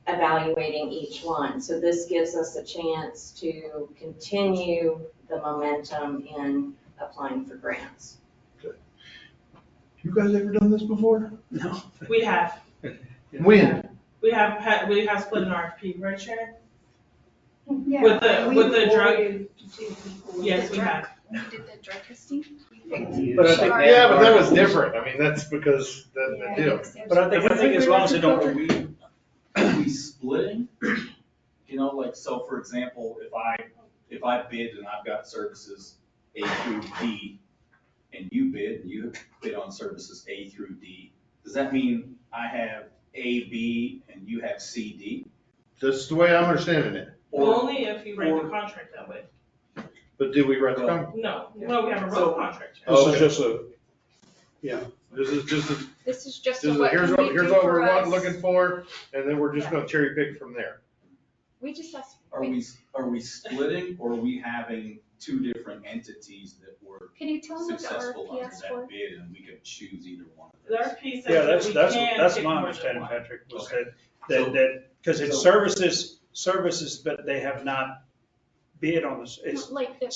evaluating each one. So this gives us a chance to continue the momentum in applying for grants. You guys ever done this before? No. We have. When? We have split an RFP, right, Sharon? Yeah, With the drug, forwarded to people. yes, we have. We did the drug testing. But I think Yeah, but that was different. I mean, that's because the deal. But I think as long as they don't, We splitting, like, so for example, if I bid and I've got services A through D, and you bid on services A through D, does that mean I have A, B, and you have C, D? That's the way I'm understanding it. Only if you write the contract that way. But did we write the contract? No, we have a road contract. Oh, this is just a, This is just a. This is just This is, what here's can what, we here's do what for we're us. looking for, and then we're just gonna cherry pick from there. We just asked. Are we splitting, or are we having two different entities that were Can you tell them what the successful RFP under asked for? that bid, and we could choose either one of The those? RFP yeah, says that we can that's pick my more than understanding, one. Patrick, was Okay. because it's services, but they have not bid on this. It's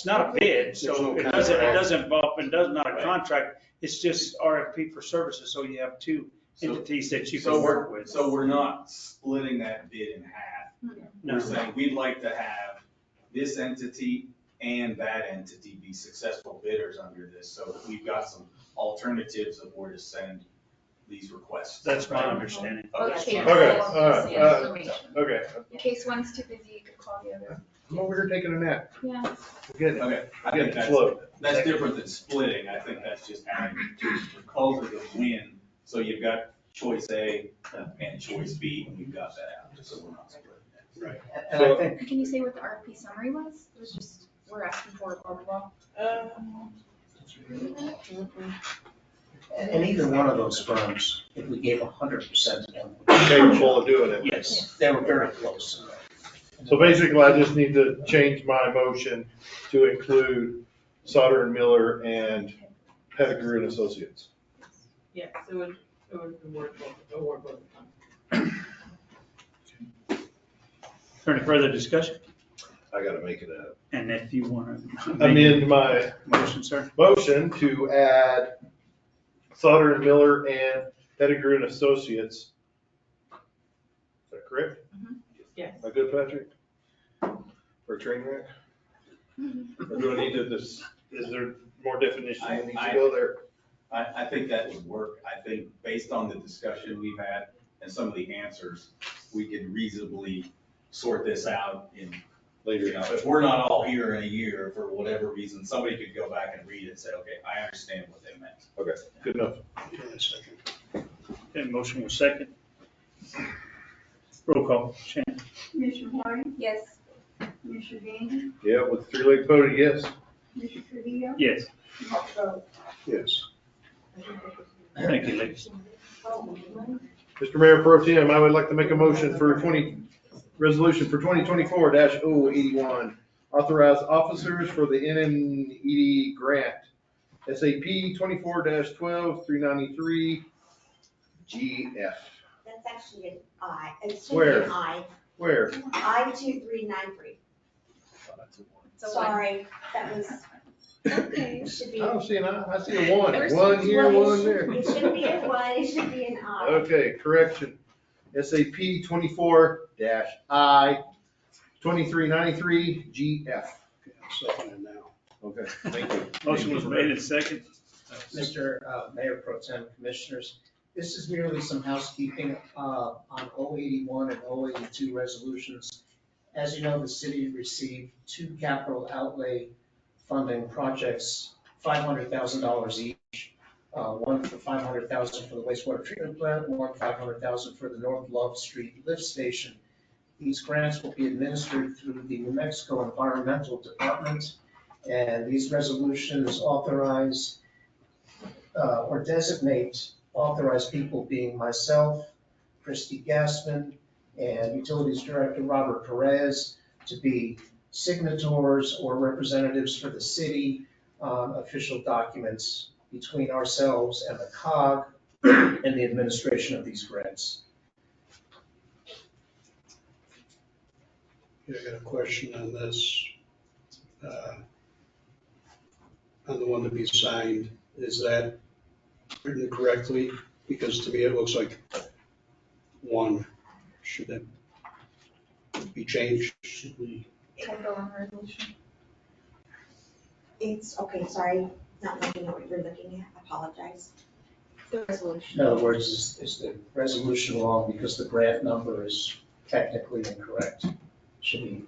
not a bid, so it doesn't involve, and does not a contract. It's just RFP for services, so you have two entities that you can work with. So we're not splitting that bid in half. No. We're saying we'd like to have this entity and that entity be successful bidders under this, so we've got some alternatives of where to send these requests. That's my understanding. Okay. Okay. In case one's too busy, you could call the other. I'm over here taking a nap. Yeah. Forget it. Okay, I Forget think it. Slow. that's different than splitting. I think that's just adding two proposals of win. So you've got choice A and choice B, and we've got that out, so we're not splitting that. Right. And I think, Can you say what the RFP summary was? It was just, we're asking for blah, blah, blah. and either one of those firms, if we gave 100% to them, Capable of doing it. yes, they were very close. So basically, I just need to change my motion to include Sauter and Miller and Pettigrew and Associates. Yes, it would award both of them. Is there any further discussion? I gotta make it a. And if you want to Amend my motion, sir? motion to add Sauter and Miller and Pettigrew and Associates. Is that correct? Yes. Am I good, Patrick? For a train wreck? Or do I need to, is there more definition that needs to I- go there? I think that would work. I think based on the discussion we've had and some of the answers, we could reasonably sort this out in, you know, if we're not all here in a year for whatever reason, somebody could go back and read it and say, okay, I understand what they meant. Okay, good enough. Okay, motion was second. Roll call, Shannon. Commissioner White, Yes. Commissioner Gandy, Yeah, with three-legged vote, yes. Commissioner Trujillo. Yes. Vote. Yes. Thank you, ladies. Mr. Mayor Pro Tem, I would like to make a motion for resolution for 2024-081. Authorize officers for the NMED grant, SAP 24-12-393 GF. That's actually an I, it should be Where? an I, Where? I-2393. Sorry, that was, okay, it should I be. don't see an I, I see a one. One here, one there. It shouldn't be a one, it should be an I. Okay, correction. SAP 24-I-2393 GF. Second and now. Okay, thank you. Motion was made and second. Mr. Mayor Pro Tem Commissioners, this is merely some housekeeping on 081 and 082 resolutions. As you know, the city received 2 capital outlay funding projects, $500,000 each. One for $500,000 for the wastewater treatment plant, one $500,000 for the North Love Street lift station. These grants will be administered through the New Mexico Environmental Department, and these resolutions authorize or designate authorized people being myself, Christy Gassman, and Utilities Director Robert Perez to be signatories or representatives for the city on official documents between ourselves and the COG and the administration of these grants. Yeah, I got a question on this. On the one to be signed, is that written correctly? Because to me, it looks like one. Should that be changed? Should we? Typo on resolution. It's, okay, sorry, not looking at what you're looking at, apologize. The resolution. In other words, is the resolution wrong because the grant number is technically incorrect? Should be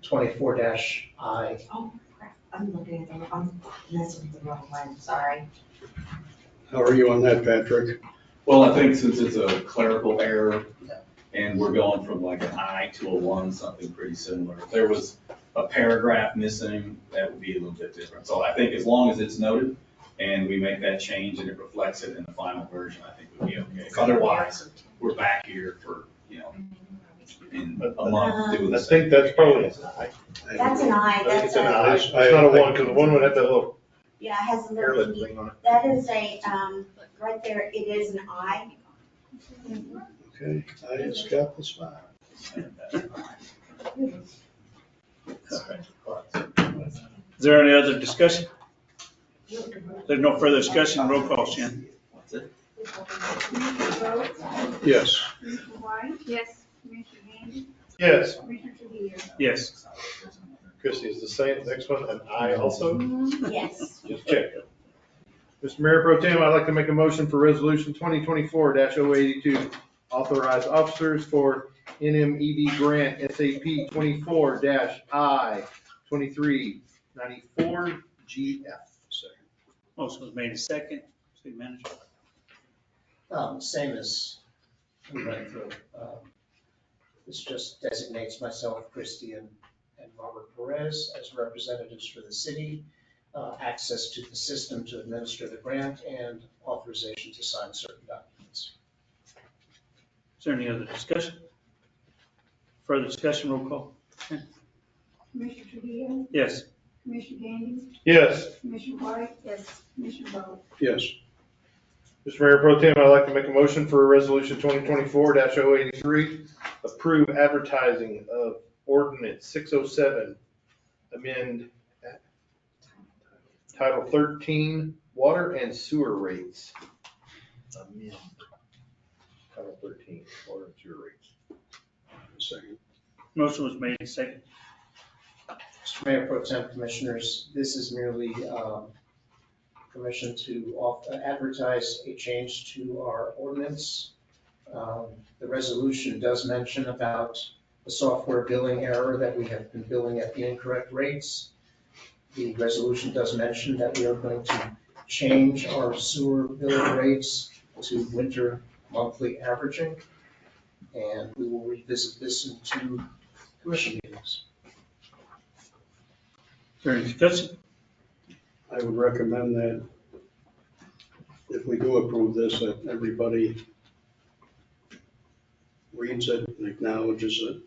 24-I. Oh, crap, I'm looking at the, I'm messing with the wrong one, sorry. How are you on that, Patrick? Well, I think since it's a clerical error and we're going from like an I to a one, something pretty similar. If there was a paragraph missing, that would be a little bit different. So I think as long as it's noted and we make that change and it reflects it in the final version, I think we'll be okay. Otherwise, we're back here for, you know, in a month doing I the same. think that's probably an I. That's an I, I think that's it's an a, I. It's not a one, because the one would have that little yeah, it has a little, hairlip dingy- thing on it. that is a, right there, it is an I. Okay, I just got the spot. Is there any other discussion? If there's no further discussion, roll call, Shannon. Commissioner Bowe, Yes. Commissioner White, Yes. Commissioner Gandy, Yes, Commissioner Trujillo. Yes. Christie is the same, next one, an I also? Yes. Just check. Mr. Mayor Pro Tem, I'd like to make a motion for resolution 2024-082. Authorize officers for NMED grant SAP 24-I-2394 GF. Motion was made and second. City manager. Same as we went through. This just designates myself, Christie, and Robert Perez as representatives for the city, access to the system to administer the grant, and authorization to sign certain documents. Is there any other discussion? Further discussion, roll call. Commissioner Trujillo, Yes. Commissioner Gandy, Yes. Commissioner White, Yes. Commissioner Bowe. Yes. Mr. Mayor Pro Tem, I'd like to make a motion for resolution 2024-083. Approve advertising of ordinance 607, amend Title 13, water and sewer rates. Amend Title 13, water and sewer rates. Second. Motion was made and second. Mayor Pro Tem Commissioners, this is merely permission to advertise a change to our ordinance. The resolution does mention about the software billing error that we have been billing at the incorrect rates. The resolution does mention that we are going to change our sewer billing rates to winter monthly averaging. And we will revisit this in 2 commission meetings. Is there any discussion? I would recommend that if we do approve this, that everybody reads it and acknowledges it.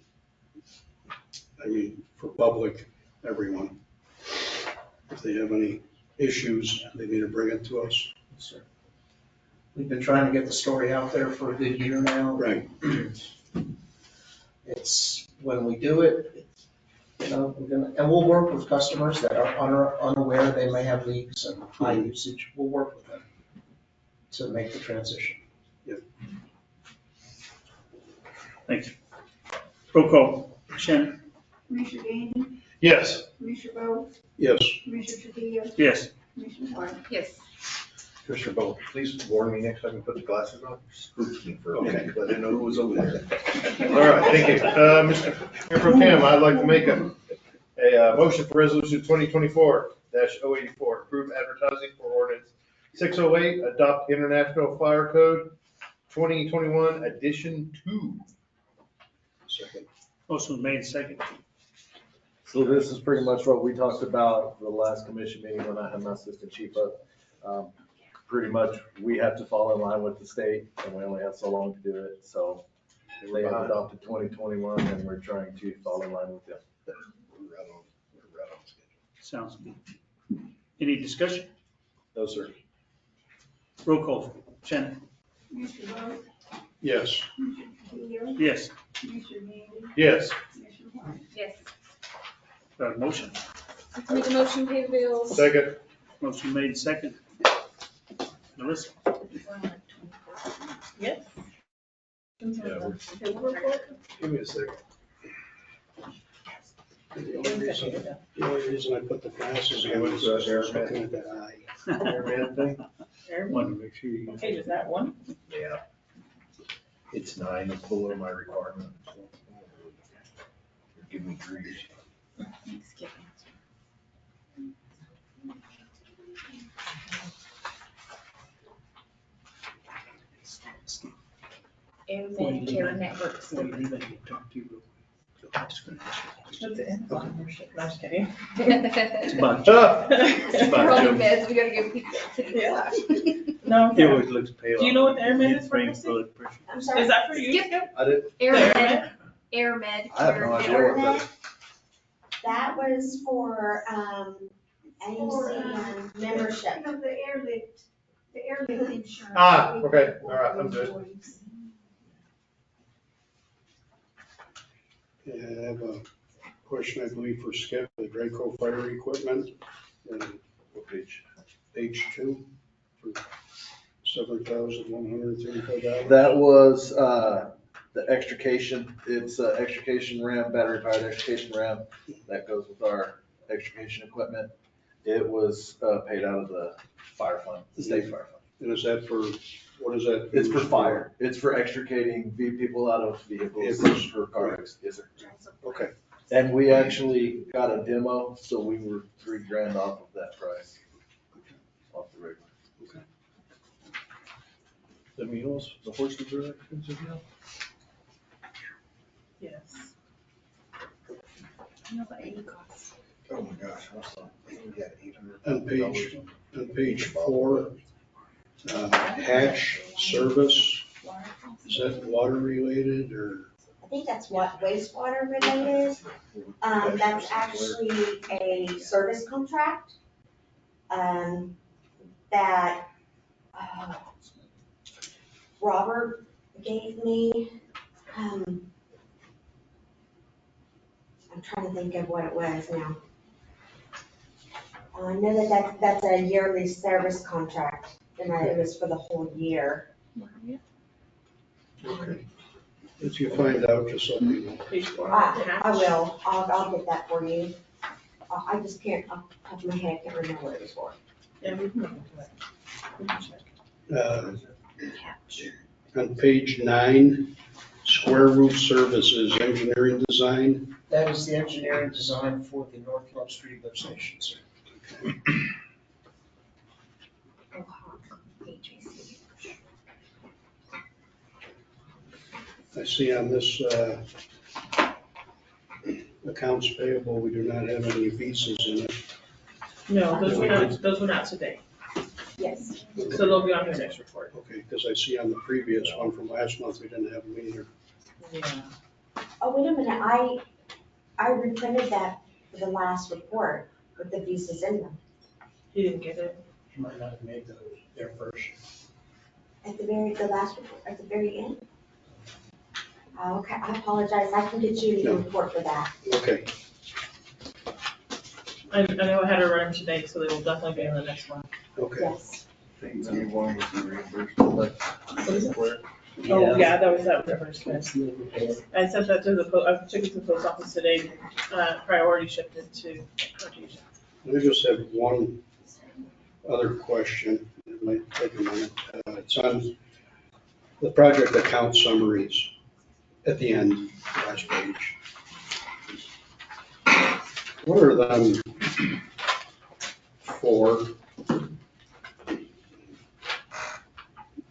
I mean, for public, everyone. If they have any issues, they need to bring it to us. Yes, sir. We've been trying to get the story out there for a good year now. Right. It's, when we do it, you know, and we'll work with customers that are unaware they may have leaks and high usage. We'll work with them to make the transition. Thank you. Roll call. Shannon? Commissioner Gandy, Yes. Commissioner Bowe, Yes. Commissioner Trujillo, Yes. Commissioner White. Yes. Commissioner Bowe, please warn me next time you put the glasses on. Spooked me for a minute, because I didn't know who was over there. All right, thank you. Mr. Mayor Pro Tem, I'd like to make a motion for resolution 2024-084, approve advertising for ordinance 608, adopt International Fire Code 2021 Edition 2. Second. Motion made second. So this is pretty much what we talked about the last commission meeting when I had my assistant chief up. Pretty much, we have to fall in line with the state, and we only have so long to do it, so they have adopted 2021, and we're trying to fall in line with them. We're right on schedule. Sounds good. Any discussion? No, sir. Roll call. Shannon? Commissioner Bowe, Yes. Commissioner Trujillo, Yes. Commissioner Gandy, Yes. Commissioner White. Yes. Got a motion? Make a motion, pay the bills. Second. Motion made second. Melissa? Yes. Yeah, Give Give me a second. The only reason I put the glasses on is I was looking at that eye. Airman thing? Wanted to make sure you. Okay, is that one? Yeah. It's 9, it's below my requirement. Give me grief. And Medicare networks. Before you leave, I need to talk to you real quick. I'm just gonna ask you a What's it? Partnership, no, I'm just kidding. It's about If about we're on the Joe. beds, we gotta give people to the Yeah. flash. No, He always looks pale. do you know what the airman is for, Brain Christie? blood pressure. I'm sorry, Is that for you, Skip. Skip? I did, AirMed, AirMed. I have no idea what that is. that was for, AMC and membership. You know, the airlift insurance. Ah, okay, all right, I'm good. And I have a question, I believe, for Skip, the Draco fire equipment, and What page? page 2, for $7,135. That was, the extrication, it's a extrication ramp, battery powered extrication ramp that goes with our extrication equipment. It was, paid out of the fire fund, the state fire fund. And is that for, what is that? It's for used fire, it's for extricating people out of vehicles Vehicles. for car wrecks, yes, sir. Okay, And we actually got a demo, so we were $3,000 off of that price. Off the regular. The mules, the horses are expensive now? Yes. You know what any costs. Oh my gosh, I thought we got $800. on page 4, hatch service, is that water related, or? I think that's what wastewater related. That's actually a service contract, that, Robert gave me. I'm trying to think of what it was now. I know that's a yearly service contract, and it was for the whole year. Okay. If you find out, just let me know. I will, I'll get that for you. I just can't, off the top of my head, I can't remember what it was for. Yeah, we can look into that. We can check. On page 9, square roof services, engineering design. That is the engineering design for the North Love Street lift station, sir. I see on this accounts payable, we do not have any visas in it. No, those were not today. Yes. So they'll be on your next report. Okay, because I see on the previous one from last month, we didn't have them either. Yeah. Oh, wait a minute, I reprinted that for the last report with the visas in them. You didn't get it? You might not have made those there first. At the last report, at the very end? Okay, I apologize, I can get you the report for that. Okay. I know I had to run today, so they will definitely be in the next one. Okay. Yes. What is it? Oh, yeah, that was reimbursement. I sent that to I took it to the post office today, priority shipped it to Cartesia. I just have one other question. It might take a minute. It's on the project account summaries at the end, last page. What are them for?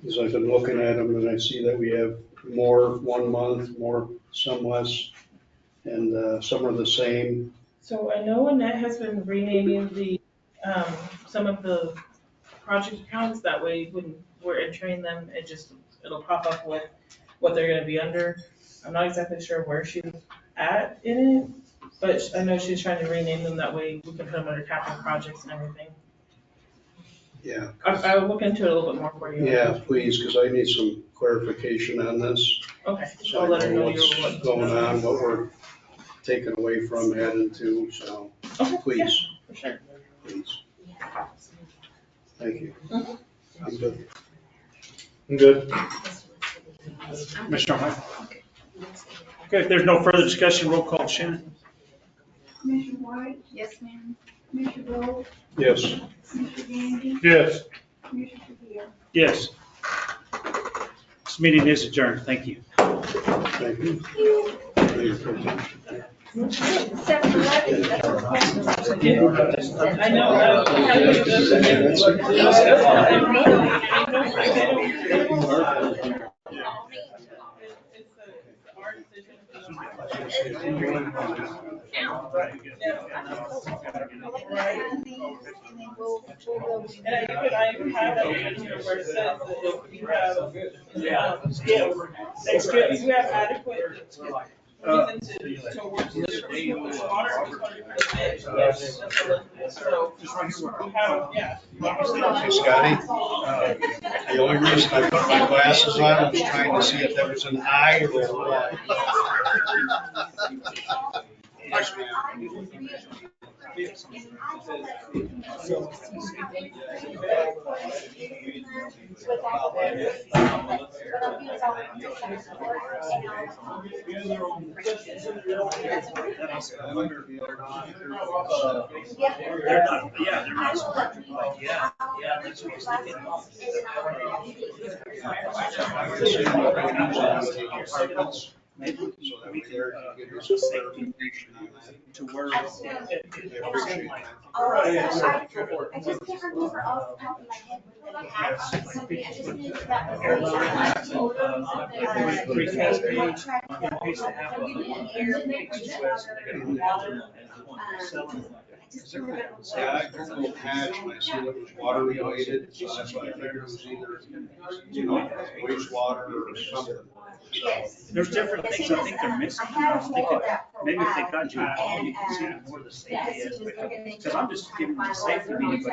Because I've been looking at them and I see that we have more 1 month, more, some less, and some are the same. So I know Annette has been renaming some of the project accounts, that way when we're entering them, it'll pop up with what they're gonna be under. I'm not exactly sure where she's at in it, but I know she's trying to rename them, that way we can put them under capital projects and everything. Yeah. I'll look into it a little bit more for you. Yeah, please, because I need some clarification on this. Okay, So I'll let her know what's going on, what we're taking away from, adding to, so please. Yeah, for sure. Please. Thank you. Mhm. I'm good. I'm good. Commissioner White? Okay, if there's no further discussion, roll call, Shannon. Commissioner White, Yes, ma'am. Commissioner Bowe, Yes. Commissioner Gandy, Yes. Commissioner Trujillo. Yes. This meeting is adjourned. Thank you. Thank you. I know. And I even have it in here where it says that if you have, skip, you have adequate reason to award water. Yes, that's what it is. So, you have, yeah. Hey, Scotty, the only reason I put my glasses on was trying to see if there was an eye or a what. Yes, ma'am. To where. I just can't remember off the top of my head what they have on something, I just knew that was Yeah, I took a little patch and I see that it was water related, so that's why I figured it was either, wastewater or something. Yes. There's different things I think they're missing. I was thinking, maybe if they got you, you can see more of the safety aspect of it. Because I'm just giving them the safety meeting,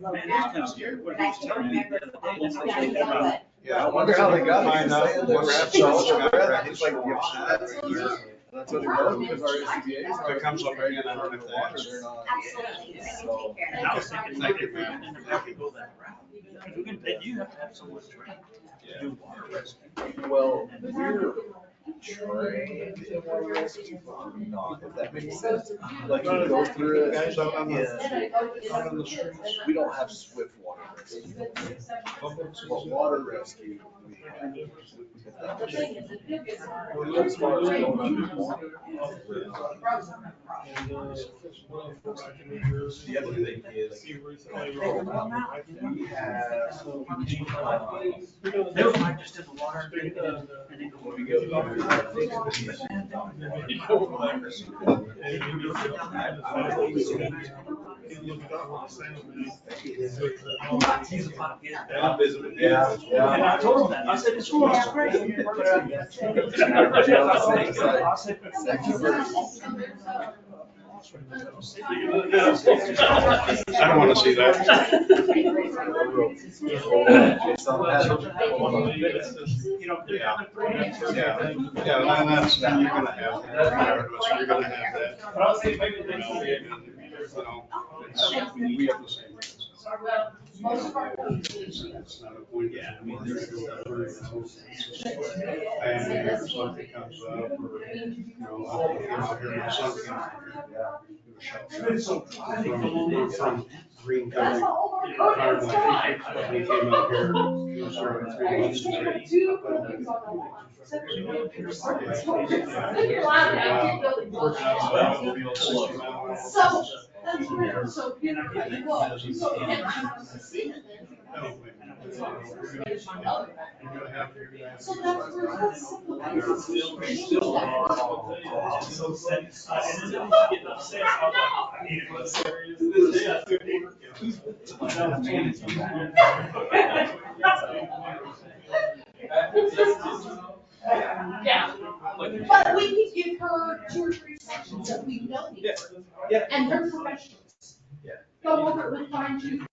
but man, it's kind of scary what he was telling me the other day about. Yeah, I wonder how they got Find out it. what's It's like, that's what it was, because our SCBA. If it comes up again, I don't have to ask. Absolutely, I can take care And I was thinking, Thank you, ma'am. If we go that route, then you have to have someone trained to do water rescue. Well, we're trained in water rescue, but we're not, if that makes sense. Like, we go through it, Guys out on the, and out on the streets. we don't have swift water rescue. But water rescue, we have. If that makes sense. As far as going underwater, we're not. The other thing is, we have, Never mind, just in the water. And then when we go through, I think Yeah, yeah, yeah. and I told him that, I said, it's cool, it's great. I don't want to see that. Yeah, and that's, you're gonna have that, regardless, you're gonna have that. We have the same. It's not a point. Yeah, I mean, there's. And if something comes up, or, you know, I came out here, my son came out here. He was shot from Green County Fireline. He came out here, he was serving 3 months. Yeah, but we could give her 2 or 3 sections that we know. Yeah. And they're professionals. Yeah. Go over it with fine tooth